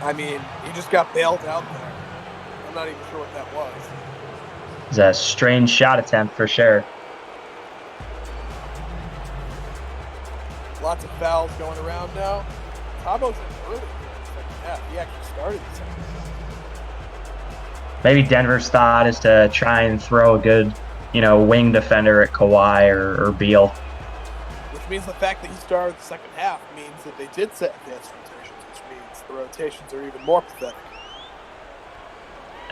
I mean, he just got bailed out there. I'm not even sure what that was. It's a strange shot attempt for sure. Lots of fouls going around now. Tabo's in early in the second half. He actually started the second half. Maybe Denver's thought is to try and throw a good, wing defender at Kawhi or Beal. With which means the fact that he started the second half means that they did set advanced rotations, which means the rotations are even more pathetic.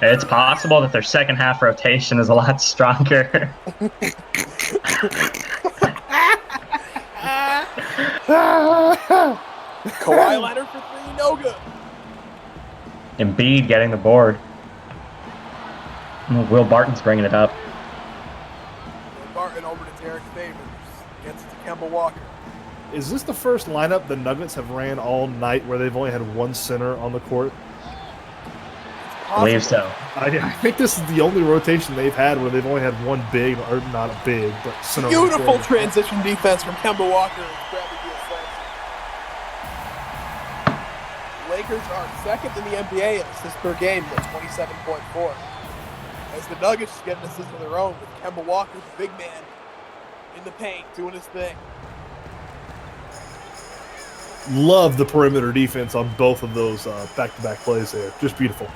It's possible that their second half rotation is a lot stronger. Kawhi Leonard for three, no good. Embiid getting the board. Will Barton's bringing it up. Will Barton over to Derek Favors. Gets it to Kemba Walker. Is this the first lineup the Nuggets have ran all night where they've only had one center on the court? I believe so. I think this is the only rotation they've had where they've only had one big, or not a big, but center. Beautiful transition defense from Kemba Walker and Bradley Beal. Lakers are second in the NBA in assists per game with 27.4. As the Nuggets get an assist of their own with Kemba Walker, the big man, in the paint, doing his thing. Love the perimeter defense on both of those back-to-back plays there. Just beautiful.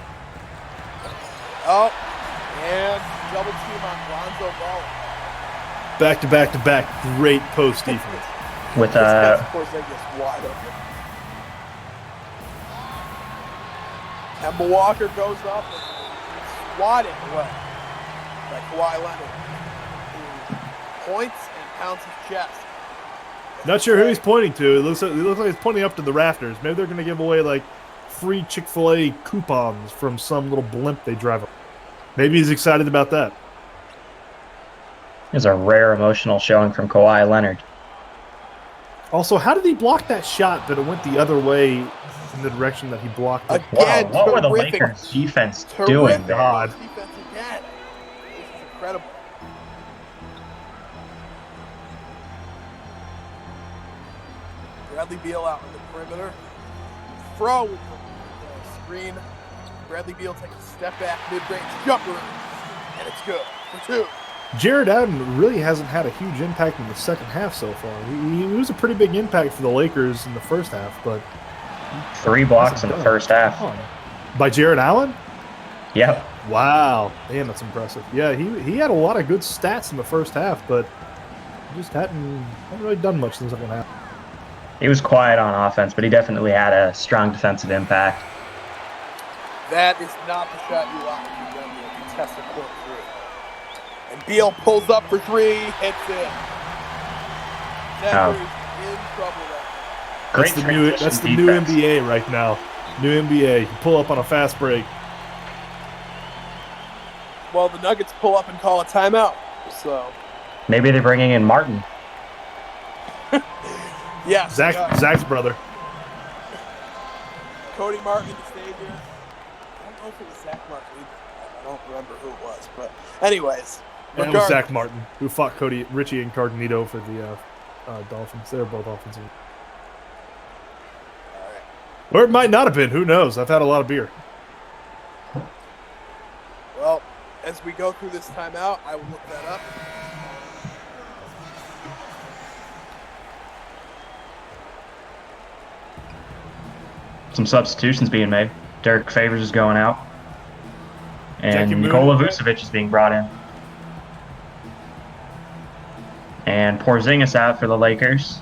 Oh, and double team on Lonzo Ball. Back-to-back-to-back, great post defense. With Porzingis wide open. Kemba Walker goes up and swatted away by Kawhi Leonard, who points and pounds his chest. Not sure who he's pointing to. It looks like he's pointing up to the rafters. Maybe they're going to give away like free Chick-fil-A coupons from some little blimp they drive up. Maybe he's excited about that. Is a rare emotional showing from Kawhi Leonard. Also, how did he block that shot that it went the other way in the direction that he blocked it? Again, Wow, what were the terrific- Lakers defense terrific doing there? God. defense again. This is incredible. Bradley Beal out on the perimeter. Throw with the screen. Bradley Beal takes a step back, mid-range jumper, and it's good for two. Jared Allen really hasn't had a huge impact in the second half so far. He was a pretty big impact for the Lakers in the first half, but 3 blocks in the first half. by Jared Allen? Yep. Wow, damn, that's impressive. Yeah, he had a lot of good stats in the first half, but he just hadn't really done much in the second half. He was quiet on offense, but he definitely had a strong defensive impact. That is not the shot you want when you're done with contested court three. And Beal pulls up for three, hits it. Denver's in trouble there. Great That's the new defense. NBA right now. New NBA. You pull up on a fast break. Well, the Nuggets pull up and call a timeout. So, Maybe they're bringing in Martin. yes. Zach's brother. Cody Martin stayed here. I don't know if it was Zach Martin either. I don't remember who it was. But anyways. And it was Zach Martin, who fought Richie Incognito for the Dolphins. They were both offensive. All right. Or it might not have been. Who knows? I've had a lot of beer. Well, as we go through this timeout, I will look that up. Some substitutions being made. Derek Favors is going out. And Jackie Moon. Nikola Vucevic is being brought in. And Porzingis out for the Lakers.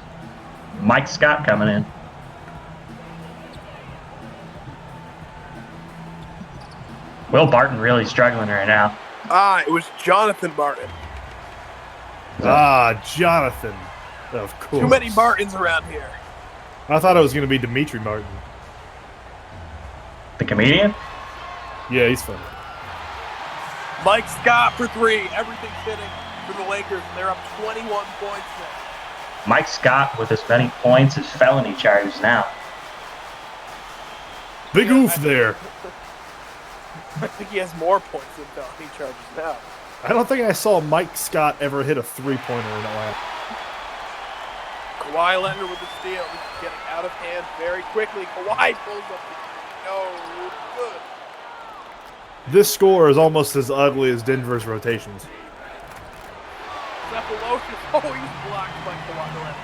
Mike Scott coming in. Will Barton really struggling right now. It was Jonathan Martin. Jonathan. Of course. Too many Martins around here. I thought it was going to be Dimitri Martin. The comedian? Yeah, he's funny. Mike Scott for three. Everything's hitting for the Lakers, and they're up 21 points now. Mike Scott with as many points as felony charges now. Big oof there. I think he has more points than felony charges now. I don't think I saw Mike Scott ever hit a three-pointer in Atlanta. Kawhi Leonard with the steal. This is getting out of hand very quickly. Kawhi pulls up the no good. This score is almost as ugly as Denver's rotations. Cephalosius. Oh, he's blocked by Kawhi Leonard.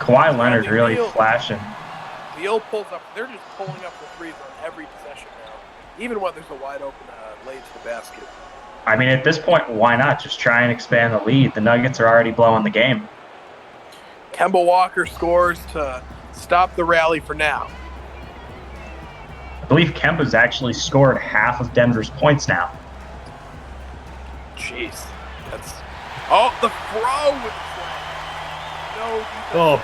Kawhi Leonard Bradley really Beal. flashing. Beal pulls up. They're just pulling up the threes on every possession now, even when there's a wide open lane to the basket. I mean, at this point, why not? Just try and expand the lead. The Nuggets are already blowing the game. Kemba Walker scores to stop the rally for now. I believe Kemba's actually scored half of Denver's points now. Jeez. That's... Oh, the throw with the flag. No defense. Oh,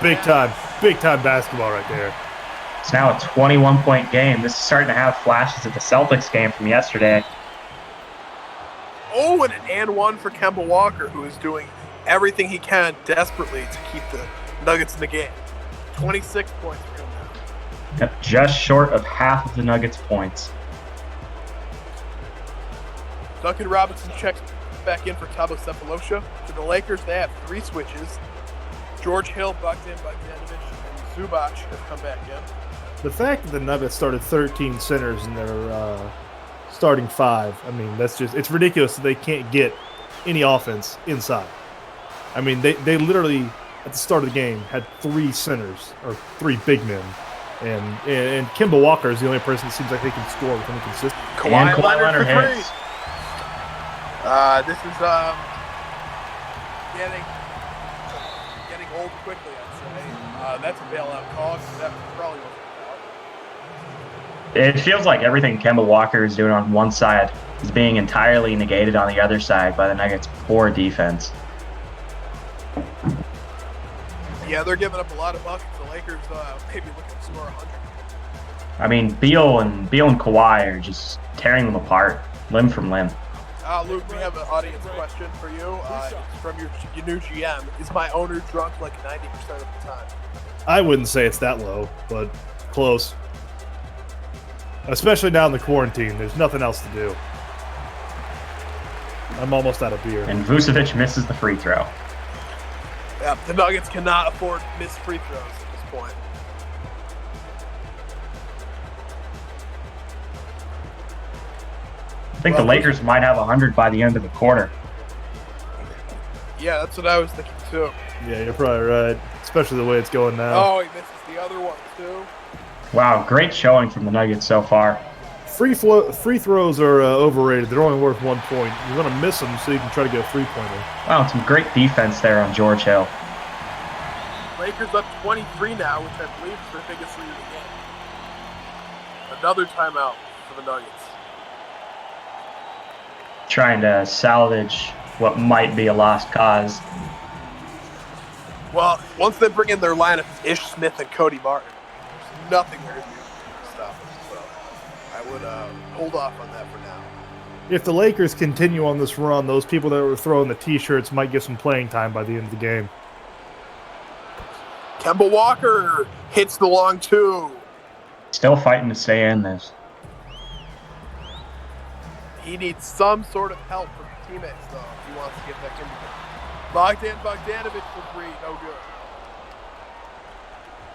big time basketball right there. It's now a 21-point game. This is starting to have flashes of the Celtics game from yesterday. Oh, and an and one for Kemba Walker, who is doing everything he can desperately to keep the Nuggets in the game. 26 points for him now. Yep, just short of half of the Nuggets' points. Duncan Robinson checks back in for Thabo Sefolosha. For the Lakers, they have 3 switches. George Hill, Bogdan Bogdanovic, and Zubac have come back in. The fact that the Nuggets started 13 centers in their starting 5, I mean, it's ridiculous that they can't get any offense inside. I mean, they literally, at the start of the game, had 3 centers, or 3 big men. And Kemba Walker is the only person that seems like they can score with any consistency. Kawhi Leonard hits. This is getting old quickly, I'd say. That's a bailout call. That probably wasn't a foul. It feels like everything Kemba Walker is doing on one side is being entirely negated on the other side by the Nuggets' poor defense. Yeah, they're giving up a lot of buckets. The Lakers maybe looking to score 100. I mean, Beal and Kawhi are just tearing them apart, limb from limb. Luke, we have an audience question for you. It's from your new GM. Is my owner drunk like 90% of the time? I wouldn't say it's that low, but close. Especially now in the quarantine, there's nothing else to do. I'm almost out of beer. And Vucevic misses the free throw. Yeah, the Nuggets cannot afford missed free throws at this point. I think the Lakers might have 100 by the end of the quarter. Yeah, that's what I was thinking too. Yeah, you're probably right. Especially the way it's going now. Oh, he misses the other one too. Wow, great showing from the Nuggets so far. Free throws are overrated. They're only worth 1 point. You're going to miss them so you can try to get a three-pointer. Wow, some great defense there on George Hill. Lakers up 23 now, which I believe is their biggest lead of the game. Another timeout for the Nuggets. Trying to salvage what might be a lost cause. Well, once they bring in their lineup, Ish Smith and Cody Martin, there's nothing they're going to do to stop them. So I would hold off on that for now. If the Lakers continue on this run, those people that were throwing the T-shirts might get some playing time by the end of the game. Kemba Walker hits the long 2. Still fighting to stay in this. He needs some sort of help from teammates, though, if he wants to get back into it. Bogdan Bogdanovic for 3, no good.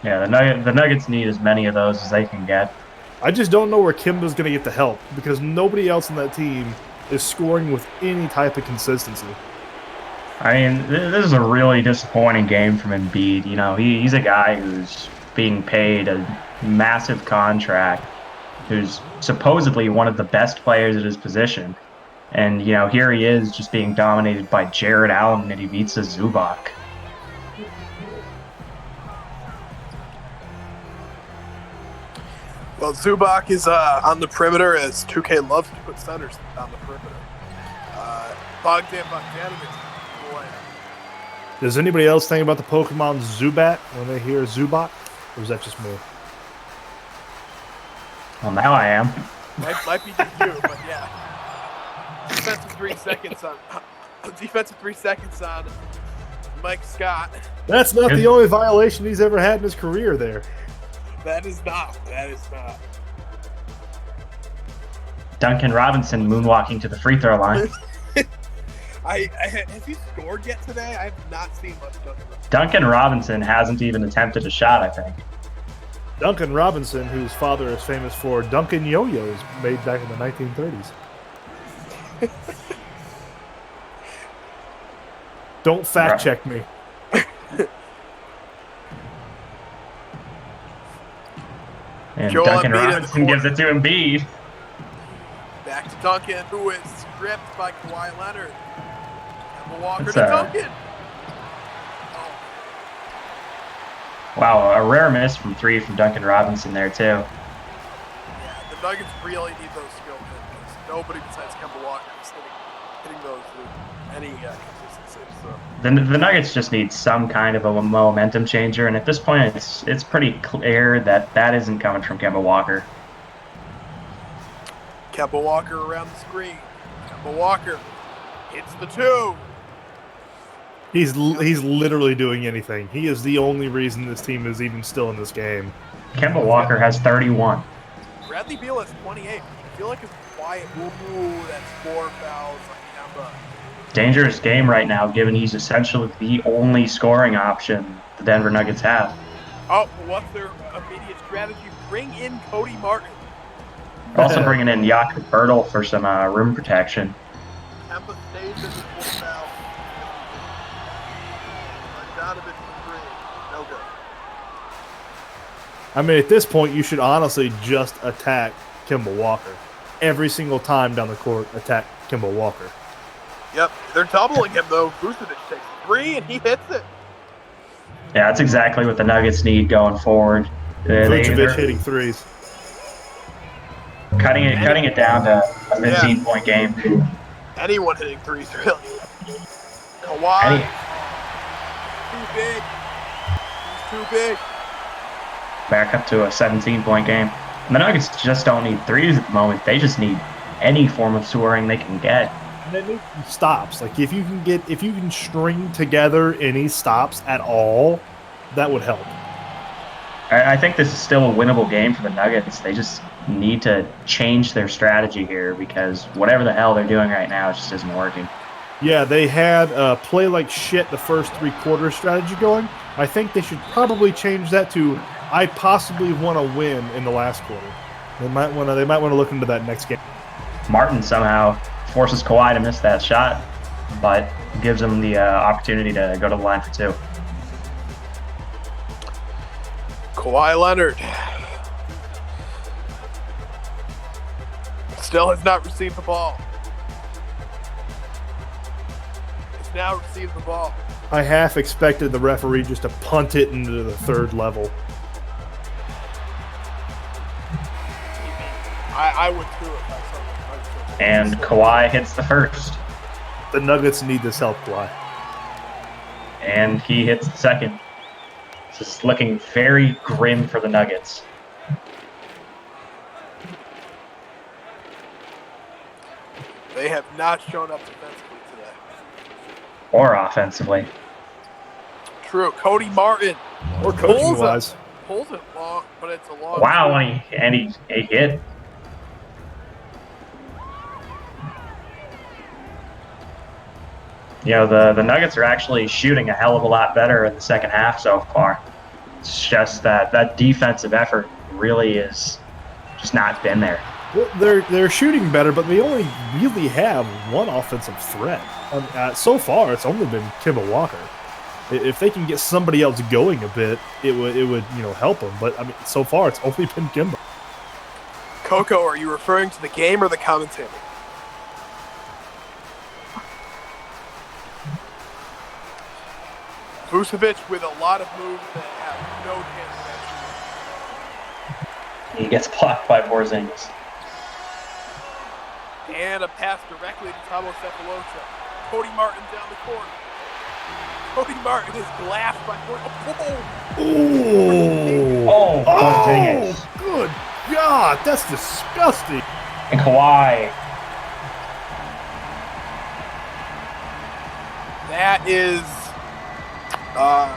Yeah, the Nuggets need as many of those as they can get. I just don't know where Kimba's going to get the help because nobody else on that team is scoring with any type of consistency. I mean, this is a really disappointing game from Embiid. You know, he's a guy who's being paid a massive contract, who's supposedly one of the best players at his position. And, you know, here he is just being dominated by Jared Allen and Ivica Zubac. Well, Zubac is on the perimeter as 2K loves to put centers on the perimeter. Bogdan Bogdanovic. Does anybody else think about the Pokemon Zubat when they hear Zubac? Or is that just me? Well, now I am. Might be just you, but yeah. Defensive 3 seconds on Mike Scott. That's not the only violation he's ever had in his career there. That is not. Duncan Robinson moonwalking to the free throw line. Has he scored yet today? I have not seen much Duncan Robinson. Duncan Robinson hasn't even attempted a shot, I think. Duncan Robinson, whose father is famous for Duncan Yo-Yos made back in the 1930s. Don't fact check me. And Joel Duncan Embiid Robinson gives it to Embiid. Back to Duncan, who is stripped by Kawhi Leonard. Kemba Walker It's to Duncan. Wow, a rare miss from 3 from Duncan Robinson there, too. Yeah, the Nuggets really need those skill hits. Nobody besides Kemba Walker is hitting those with any consistency. So. The Nuggets just need some kind of a momentum changer, and at this point, it's pretty clear that isn't coming from Kemba Walker. Kemba Walker around the screen. Kemba Walker hits the 2. He's literally doing anything. He is the only reason this team is even still in this game. Kemba Walker has 31. Bradley Beal has 28. I feel like it's quiet. Ooh, that's 4 fouls on Kemba. Dangerous game right now, given he's essentially the only scoring option the Denver Nuggets have. Oh, what's their immediate strategy? Bring in Cody Martin. Also bringing in Jakob Bertel for some rim protection. Kemba stays in the 4 foul. Donovan for 3. No good. I mean, at this point, you should honestly just attack Kemba Walker. Every single time down the court, attack Kemba Walker. Yep, they're doubling him though. Vucevic takes 3 and he hits it. Yeah, that's exactly what the Nuggets need going forward. Vucevic hitting threes. Cutting it down to a 15-point game. Anyone hitting 3s, really. Kawhi. Too big. He's too big. Back up to a 17-point game. And the Nuggets just don't need 3s at the moment. They just need any form of scoring they can get. And they need stops. Like if you can string together any stops at all, that would help. I think this is still a winnable game for the Nuggets. They just need to change their strategy here because whatever the hell they're doing right now just isn't working. Yeah, they had play like shit the first 3 quarters strategy going. I think they should probably change that to I possibly want to win in the last quarter. They might want to look into that next game. Martin somehow forces Kawhi to miss that shot, but gives him the opportunity to go to the line for 2. Kawhi Leonard still has not received the ball. Has now received the ball. I half expected the referee just to punt it into the 3rd level. I would too if I saw that. And Kawhi hits the first. The Nuggets need this help, Kawhi. And he hits the second. This is looking very grim for the Nuggets. They have not shown up defensively today. Or offensively. True. Cody Martin. Or coaching-wise. Pulls it long, but it's a long. Wow, and he hit. You know, the Nuggets are actually shooting a hell of a lot better in the second half so far. It's just that defensive effort really is just not been there. Well, they're shooting better, but they only really have one offensive threat. So far, it's only been Kemba Walker. If they can get somebody else going a bit, it would help them. But I mean, so far, it's only been Kemba. Coco, are you referring to the game or the commentator? Vucevic with a lot of moves that have no chance of He gets blocked by Porzingis. and a pass directly to Thabo Sefolosha. Cody Martin down the court. Cody Martin is glassed by Oh, Porzingis. Oh, good God, that's disgusting. And Kawhi. That is a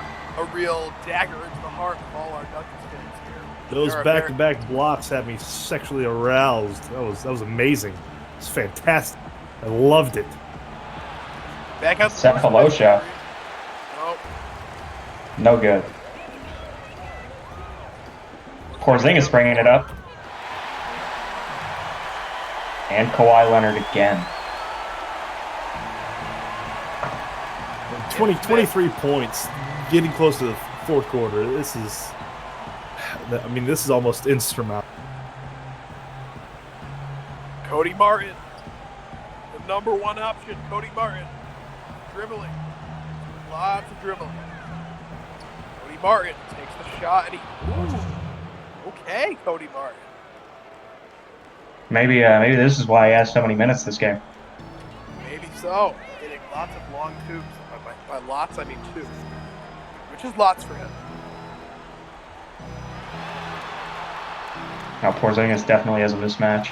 real dagger into the heart of all our Nuggets fans here. Those back-to-back blocks had me sexually aroused. That was amazing. It's fantastic. I loved it. Back out Sefolosha. Oh, No good. Porzingis bringing it up. And Kawhi Leonard again. 23 points, getting close to the 4th quarter. This is almost insurmountable. Cody Martin, the number 1 option. Cody Martin, dribbling, lots of dribbling. Cody Martin takes the shot, and okay, Cody Martin. Maybe this is why he has so many minutes this game. Maybe so. Hitting lots of long tubes. By lots, I mean two, which is lots for him. Now Porzingis definitely has a mismatch.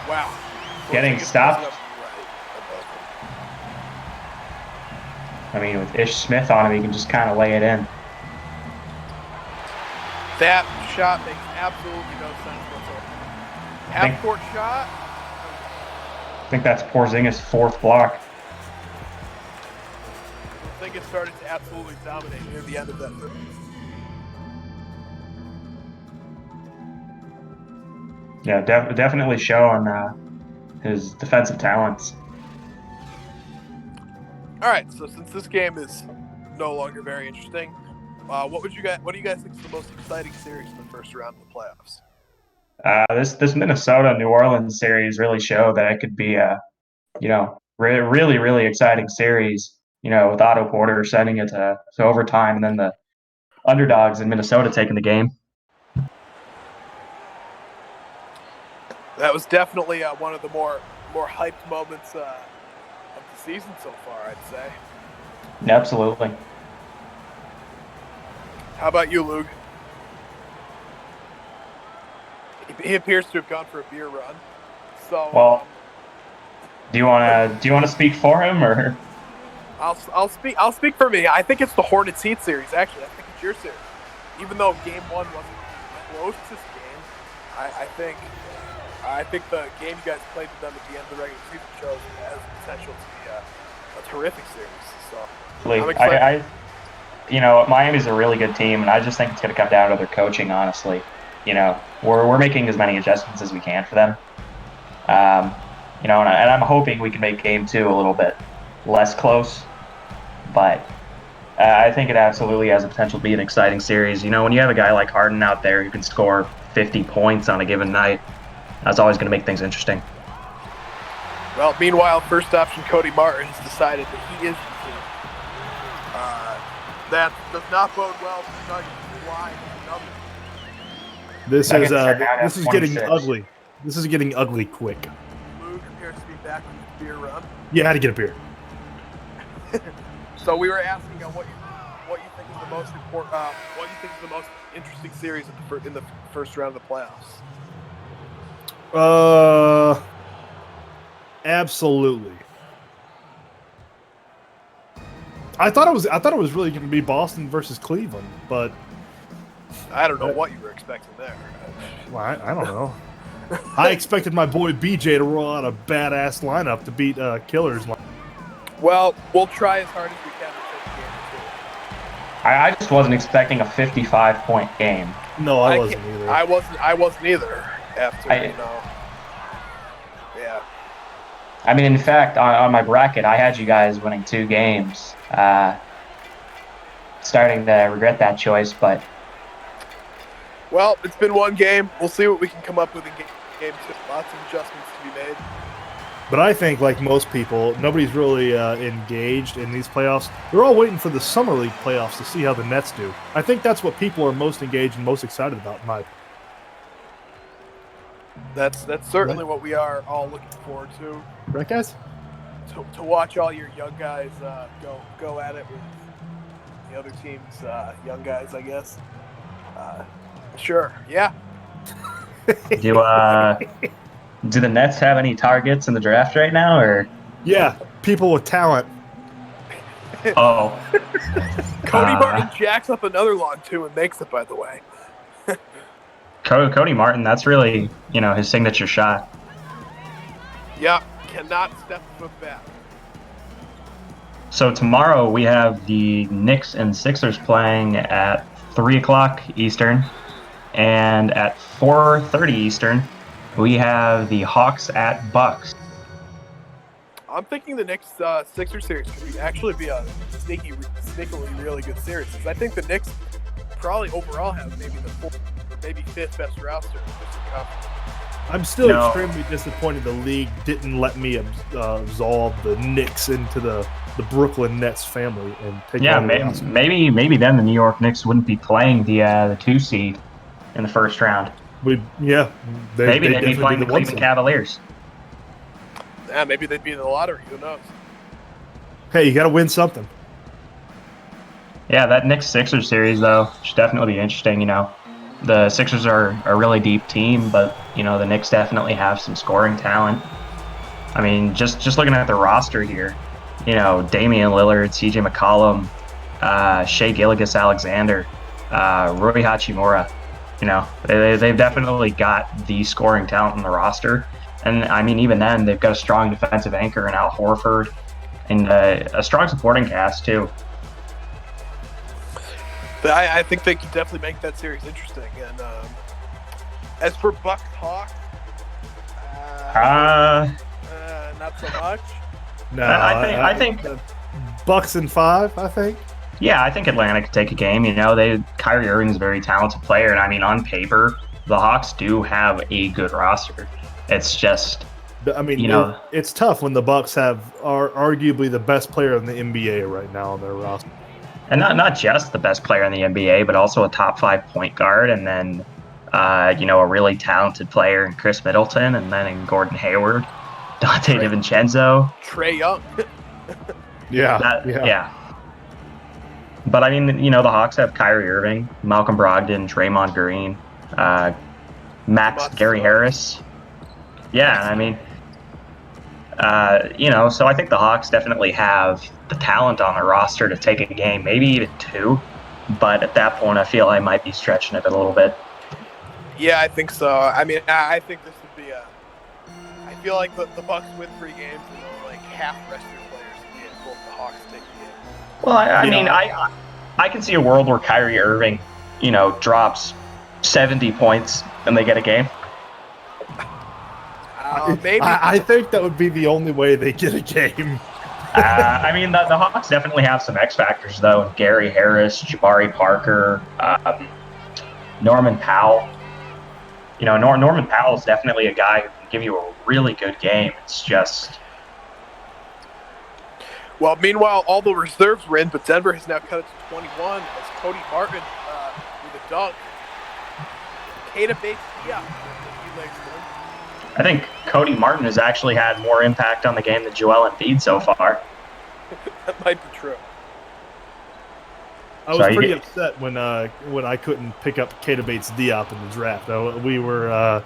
Wow. Getting Porzingis stopped. was right above him. I mean, with Ish Smith on him, he can just kind of lay it in. That shot makes absolutely no sense whatsoever. Half-court shot. I think that's Porzingis' fourth block. I think it started to absolutely dominate near the end of that third. Yeah, definitely showing his defensive talents. All right, so since this game is no longer very interesting, what do you guys think is the most exciting series in the first round of the playoffs? This Minnesota New Orleans series really showed that it could be a really really exciting series. With Otto Porter sending it to overtime, and then the underdogs in Minnesota taking the game. That was definitely one of the more hyped moments of the season so far, I'd say. Absolutely. How about you, Luke? He appears to have gone for a beer run. So, well, do you want to speak for him, or? I'll speak for me. I think it's the Hornets Heat series. Actually, I think it's your series. Even though Game 1 wasn't close to this game, I think the game you guys played with them at the end of the regular season shows it has the potential to be a terrific series. So I'm excited. Miami's a really good team, and I just think it's going to come down to their coaching. Honestly, we're making as many adjustments as we can for them. And I'm hoping we can make Game 2 a little bit less close, but I think it absolutely has the potential to be an exciting series. When you have a guy like Harden out there who can score 50 points on a given night, that's always going to make things interesting. Well, meanwhile, first option Cody Martin has decided that he is the team. That does not bode well for the Nuggets. Why? This is getting ugly. This is getting ugly quick. Luke appears to be back from the beer run. Yeah, I had to get a beer. So we were asking what you think is the most important, what you think is the most interesting series in the first round of the playoffs. Absolutely. I thought it was really going to be Boston versus Cleveland, but I don't know what you were expecting there. Well, I don't know. I expected my boy BJ to roll out a badass lineup to beat Killers. Well, we'll try as hard as we can to take the game too. I just wasn't expecting a 55-point game. No, I wasn't either. I wasn't either. After yeah. I mean, in fact, on my bracket, I had you guys winning 2 games. Starting to regret that choice, but well, it's been one game. We'll see what we can come up with in game 2. Lots of adjustments to be made. But I think, like most people, nobody's really engaged in these playoffs. They're all waiting for the Summer League playoffs to see how the Nets do. I think that's what people are most engaged and most excited about, in my opinion. That's certainly what we are all looking forward to. Right, guys? To watch all your young guys go at it with the other team's young guys, I guess. Sure, yeah. Do the Nets have any targets in the draft right now, or? Yeah, people with talent. Oh. Cody Martin jacks up another long two and makes it, by the way. Cody Martin, that's really, his signature shot. Yeah, cannot step a foot back. So tomorrow we have the Knicks and Sixers playing at 3 o'clock Eastern, and at 4:30 Eastern, we have the Hawks at Bucks. I'm thinking the Knicks Sixers series could actually be a sneakily really good series. Because I think the Knicks probably overall have maybe the 4th or maybe 5th best roster in the conference. I'm still extremely disappointed the league didn't let me absolve the Knicks into the the Brooklyn Nets family and take Yeah, on the Roster. maybe then the New York Knicks wouldn't be playing the 2 seed in the first round. Maybe Maybe they'd be definitely playing the one Cleveland seed. Cavaliers. Yeah, maybe they'd be in the lottery. Who knows? Hey, you got to win something. Yeah, that Knicks-Sixers series, though, should definitely be interesting. The Sixers are a really deep team, but, the Knicks definitely have some scoring talent. I mean, just looking at the roster here, Damian Lillard, CJ McCollum, Shea Gilgeous-Alexander, Rui Hachimura, they've definitely got the scoring talent in the roster. And, I mean, even then, they've got a strong defensive anchor in Al Horford and a strong supporting cast, too. But I think they could definitely make that series interesting. And as for Bucks Hawks, not so much. No, I think Bucks in 5. I think. Yeah, I think Atlanta could take a game. Kyrie Irving's a very talented player, and I mean, on paper, the Hawks do have a good roster. It's just, I mean, it's tough when the Bucks are arguably the best player in the NBA right now on their roster. And not just the best player in the NBA, but also a top 5 point guard, and then a really talented player in Chris Middleton, and then in Gordon Hayward, Dante DiVincenzo, Trae Young. Yeah. But I mean, the Hawks have Kyrie Irving, Malcolm Brogdon, Draymond Green, Gary Harris. Yeah, I mean, so I think the Hawks definitely have the talent on their roster to take a game, maybe even 2. But at that point, I feel I might be stretching it a little bit. Yeah, I think so. I mean, I think this would be I feel like the Bucks win 3 games and they'll half rest your players and get both the Hawks take the game. Well, I can see a world where Kyrie Irving, drops 70 points and they get a game. Maybe. I think that would be the only way they get a game. I mean, the Hawks definitely have some X factors, though. Gary Harris, Jabari Parker, Norman Powell. Norman Powell is definitely a guy who can give you a really good game. It's just... Well, meanwhile, all the reserves were in, but Denver has now cut it to 21 as Cody Martin with a dunk. Keita Bates, I think Cody Martin has actually had more impact on the game than Joel Embiid so far. That might be true. I was pretty upset when I couldn't pick up Keita Bates Diop in the draft. We were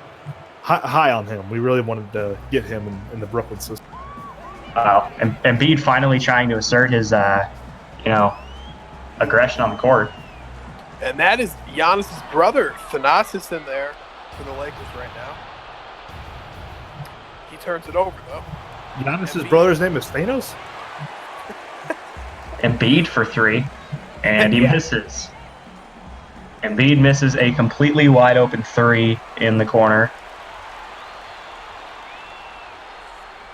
high on him. We really wanted to get him in the Brooklyn system. And Embiid finally trying to assert his, aggression on the court. And that is Giannis' brother, Thanasis, in there for the Lakers right now. He turns it over, though. Giannis' brother's name is Thanos? Embiid for 3, and he misses. Embiid misses a completely wide open 3 in the corner.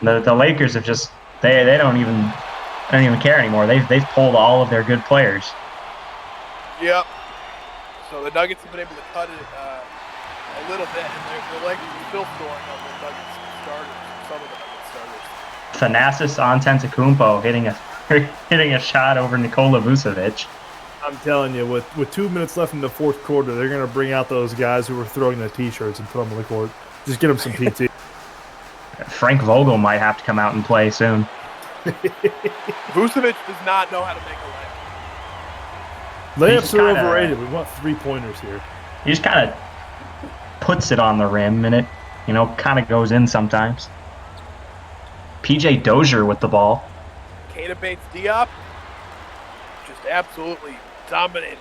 The Lakers have just they don't even care anymore. They've pulled all of their good players. Yep. So the Nuggets have been able to cut it a little bit, and the Lakers are still scoring on the Nuggets starters. Some of the Nuggets starters. Thanasis Antetokounmpo hitting a shot over Nikola Vucevic. I'm telling you, with 2 minutes left in the fourth quarter, they're going to bring out those guys who were throwing the T-shirts and put them on the court. Just get them some PT. Frank Vogel might have to come out and play soon. Vucevic does not know how to make a layup. Layups are overrated. We want 3-pointers here. He just kind of puts it on the rim, and it, kind of goes in sometimes. PJ Dozier with the ball. Keita Bates Diop just absolutely dominated.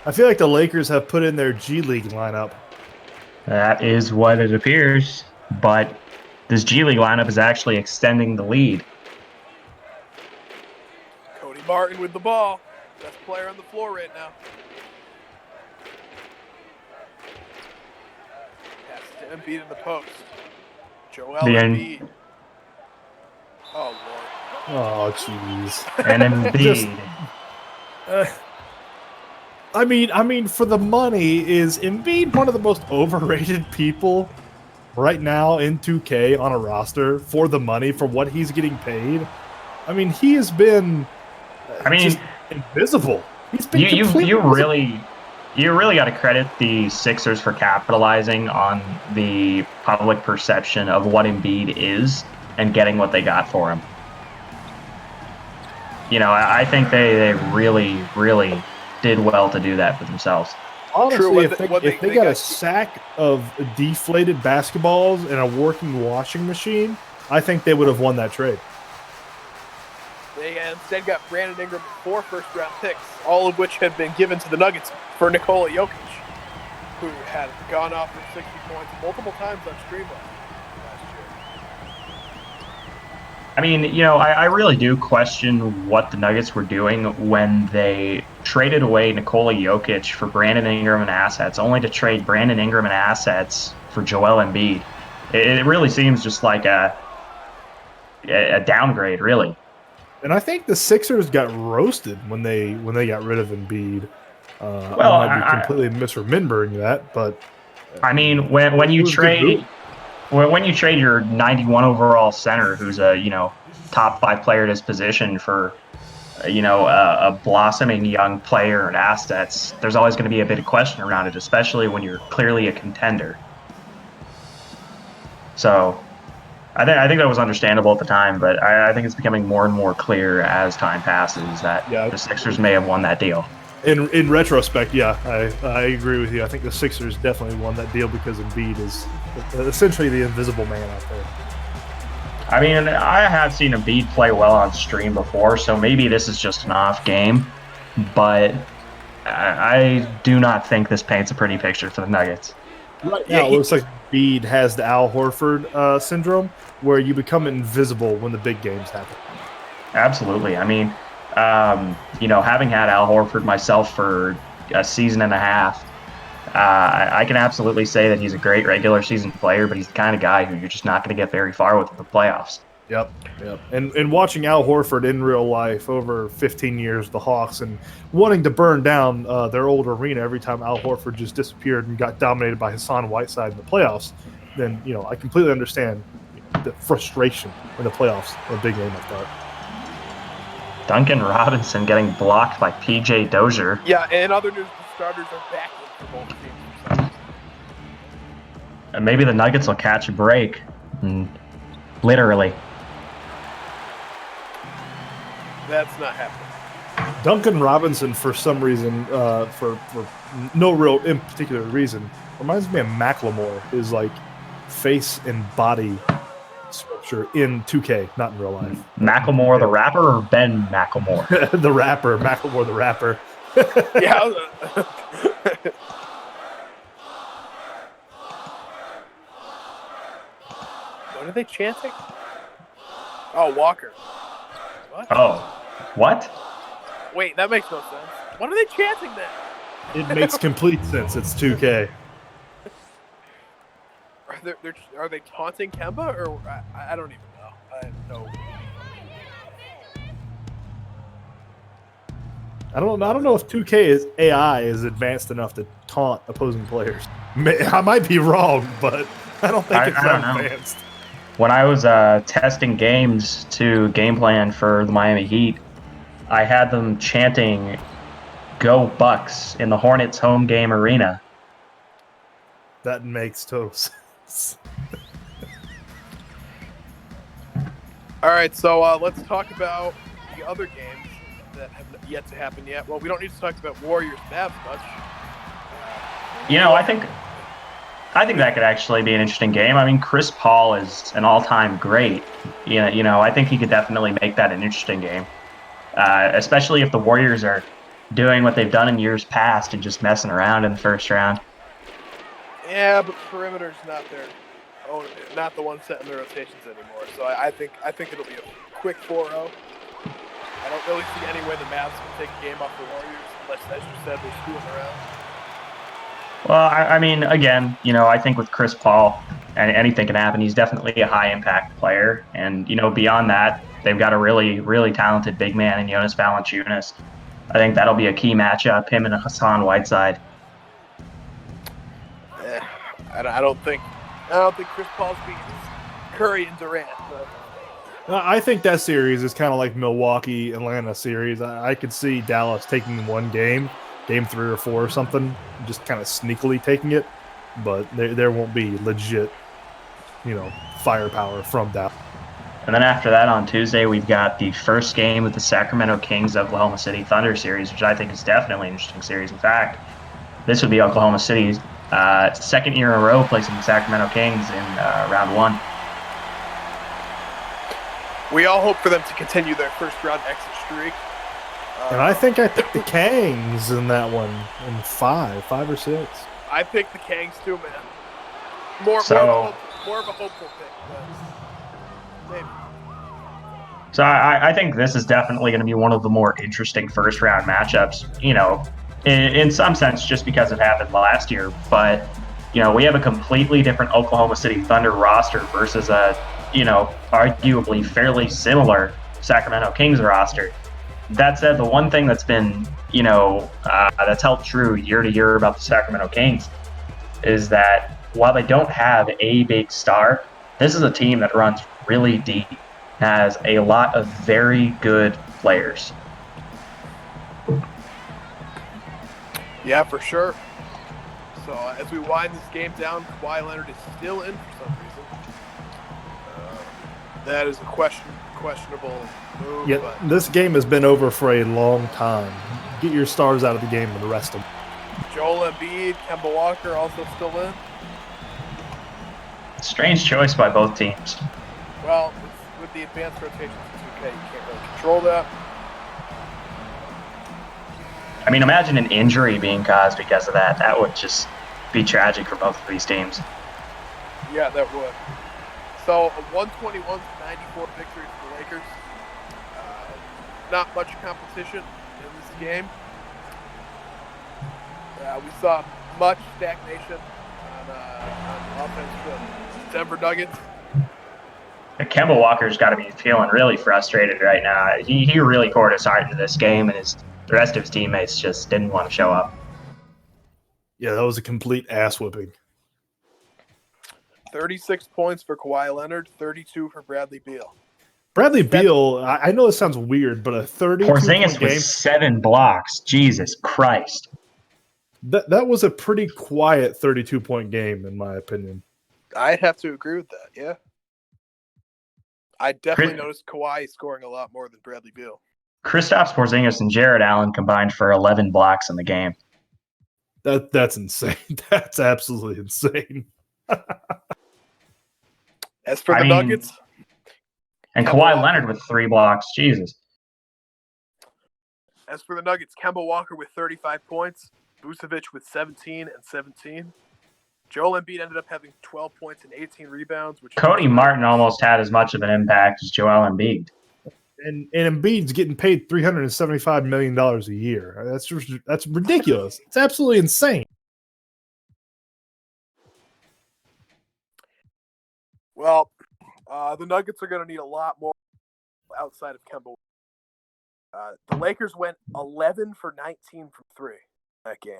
I feel like the Lakers have put in their G League lineup. That is what it appears, but this G League lineup is actually extending the lead. Cody Martin with the ball. Best player on the floor right now. Pass to Embiid in the post. Joel Embiid. Oh, Lord. Oh, jeez. And Embiid. I mean, for the money, is Embiid one of the most overrated people right now in 2K on a roster for the money, for what he's getting paid? I mean, he has been I mean, just invisible. He's been you completely invisible. really got to credit the Sixers for capitalizing on the public perception of what Embiid is and getting what they got for him. You know, I think they really, really did well to do that for themselves. Honestly, True, if they got a sack of deflated basketballs and a working washing machine, I think they would have won that trade. They instead got Brandon Ingram 4 first-round picks, all of which had been given to the Nuggets for Nikola Jokic, who had gone off for 60 points multiple times on Streamline last year. I mean, you know, I really do question what the Nuggets were doing when they traded away Nikola Jokic for Brandon Ingram and assets, only to trade Brandon Ingram and assets for Joel Embiid. It really seems just like a downgrade, really. And I think the Sixers got roasted when they got rid of Embiid. Well, I might be completely misremembering that, but I mean, when you trade your 91 overall center, who's a top 5 player at his position, for a blossoming young player and assets, there's always going to be a bit of question around it, especially when you're clearly a contender. So I think that was understandable at the time, but I think it's becoming more and more clear as time passes that the Sixers may have won that deal. In retrospect, yeah, I agree with you. I think the Sixers definitely won that deal because Embiid is essentially the invisible man out there. I mean, I have seen Embiid play well on stream before, so maybe this is just an off game, but I do not think this paints a pretty picture for the Nuggets. Right now, it looks like Embiid has the Al Horford syndrome, where you become invisible when the big games happen. Absolutely. I mean, having had Al Horford myself for a season and a half, I can absolutely say that he's a great regular season player, but he's the kind of guy who you're just not going to get very far with in the playoffs. Yep. And watching Al Horford in real life over 15 years, the Hawks, and wanting to burn down their old arena every time Al Horford just disappeared and got dominated by Hassan Whiteside in the playoffs, then I completely understand the frustration in the playoffs in a big game like that. Duncan Robinson getting blocked by PJ Dozier. Yeah, and other news, the starters are back in for both teams. And maybe the Nuggets will catch a break. Literally. That's not happening. Duncan Robinson, for some reason, for no real in particular reason, reminds me of Macklemore. His like face and body sculpture in 2K, not in real life. Macklemore the rapper or Ben Macklemore? The rapper, Macklemore the rapper. Yeah. What are they chanting? Oh, Walker. What? Oh, what? Wait, that makes no sense. What are they chanting then? It makes complete sense. It's 2K. Are they taunting Kemba, or I don't even know. I have no. I don't know if 2K AI is advanced enough to taunt opposing players. I might be wrong, but I don't think it's that advanced. When I was testing games to game plan for the Miami Heat, I had them chanting "Go Bucks" in the Hornets home game arena. That makes total sense. All right, so let's talk about the other games that have yet to happen yet. Well, we don't need to talk about Warriors Mavs much. I think that could actually be an interesting game. I mean, Chris Paul is an all-time great. I think he could definitely make that an interesting game, especially if the Warriors are doing what they've done in years past and just messing around in the first round. Yeah, but perimeter's not the one setting the rotations anymore. So I think it'll be a quick 4-0. I don't really see any way the Mavs can take a game off the Warriors unless, as you said, they're screwing around. Well, I mean, again, I think with Chris Paul, anything can happen. He's definitely a high-impact player. And, beyond that, they've got a really, really talented big man in Jonas Valanciunas. I think that'll be a key matchup, him and Hassan Whiteside. I don't think Chris Paul's beating Curry and Durant. But I think that series is kind of like Milwaukee Atlanta series. I could see Dallas taking one game 3 or 4 or something, just kind of sneakily taking it, but there won't be legit, firepower from Dallas. And then after that, on Tuesday, we've got the first game of the Sacramento Kings Oklahoma City Thunder series, which I think is definitely an interesting series. In fact, this would be Oklahoma City's second year in a row placing the Sacramento Kings in round one. We all hope for them to continue their first round exit streak. And I think I picked the Kangs in that one in 5 or 6. I picked the Kangs too, man. More of a hopeful pick, but maybe. So I think this is definitely going to be one of the more interesting first round matchups, in some sense, just because it happened last year. But, we have a completely different Oklahoma City Thunder roster versus a, arguably fairly similar Sacramento Kings roster. That said, the one thing that's been, that's held true year to year about the Sacramento Kings is that while they don't have a big star, this is a team that runs really deep, has a lot of very good players. Yeah, for sure. So as we wind this game down, Kawhi Leonard is still in for some reason. That is a questionable move. Yeah, but this game has been over for a long time. Get your stars out of the game and rest them. Joel Embiid, Kemba Walker also still in. Strange choice by both teams. Well, with the advanced rotations in 2K, you can't really control that. I mean, imagine an injury being caused because of that. That would just be tragic for both of these teams. Yeah, that would. So, a 121-94 victory for the Lakers. Not much competition in this game. We saw much stagnation on offense from the Denver Nuggets. Kemba Walker's got to be feeling really frustrated right now. He really poured his heart into this game, and the rest of his teammates just didn't want to show up. Yeah, that was a complete ass whipping. 36 points for Kawhi Leonard, 32 for Bradley Beal. Bradley Beal, I know it sounds weird, but a 32-point game. With 7 blocks. Jesus Christ. That was a pretty quiet 32-point game, in my opinion. I'd have to agree with that, yeah. I definitely noticed Kawhi scoring a lot more than Bradley Beal. Kristaps Porzingis and Jared Allen combined for 11 blocks in the game. That's insane. That's absolutely insane. As for the Nuggets... And Kawhi Leonard with 3 blocks. Jesus. As for the Nuggets, Kemba Walker with 35 points, Vucevic with 17 and 17. Joel Embiid ended up having 12 points and 18 rebounds. Cody Martin almost had as much of an impact as Joel Embiid. And Embiid's getting paid $375 million a year. That's ridiculous. It's absolutely insane. Well, the Nuggets are going to need a lot more outside of Kemba. The Lakers went 11 for 19 from 3 that game.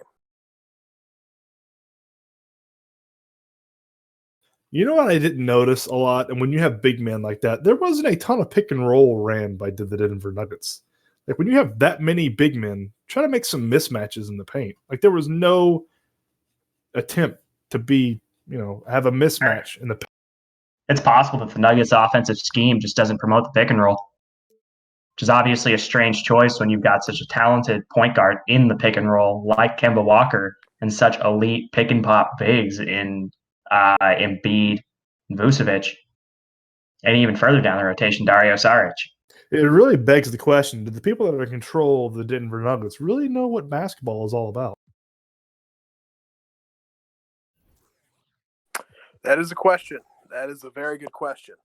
You know what I didn't notice a lot? And when you have big men like that, there wasn't a ton of pick and roll ran by the Denver Nuggets. Like when you have that many big men, try to make some mismatches in the paint. Like there was no attempt to have a mismatch in the paint. It's possible that the Nuggets' offensive scheme just doesn't promote the pick and roll, which is obviously a strange choice when you've got such a talented point guard in the pick and roll like Kemba Walker and such elite pick and pop bigs in Embiid and Vucevic, and even further down the rotation, Dario Saric. It really begs the question, do the people that are in control of the Denver Nuggets really know what basketball is all about? That is a question. That is a very good question.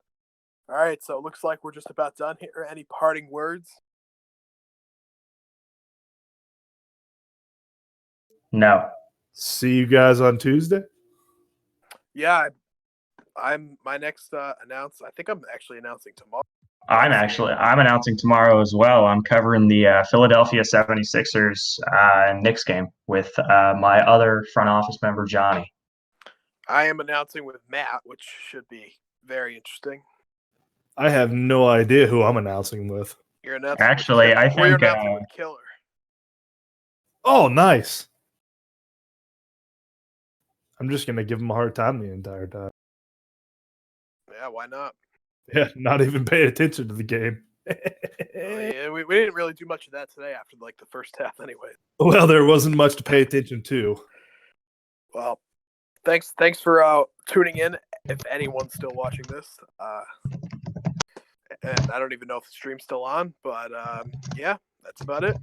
All right, so it looks like we're just about done here. Any parting words? No. See you guys on Tuesday? Yeah, I'm my next announce. I think I'm actually announcing tomorrow. I'm announcing tomorrow as well. I'm covering the Philadelphia 76ers Knicks game with my other front office member, Johnny. I am announcing with Matt, which should be very interesting. I have no idea who I'm announcing with. You're announcing Actually, I we're think announcing with Killer. Oh, nice. I'm just gonna give him a hard time the entire time. Yeah, why not? Yeah, not even paying attention to the game. Yeah, we didn't really do much of that today after like the first half, anyway. Well, there wasn't much to pay attention to. Well, thanks for tuning in. If anyone's still watching this, and I don't even know if the stream's still on, but yeah, that's about it.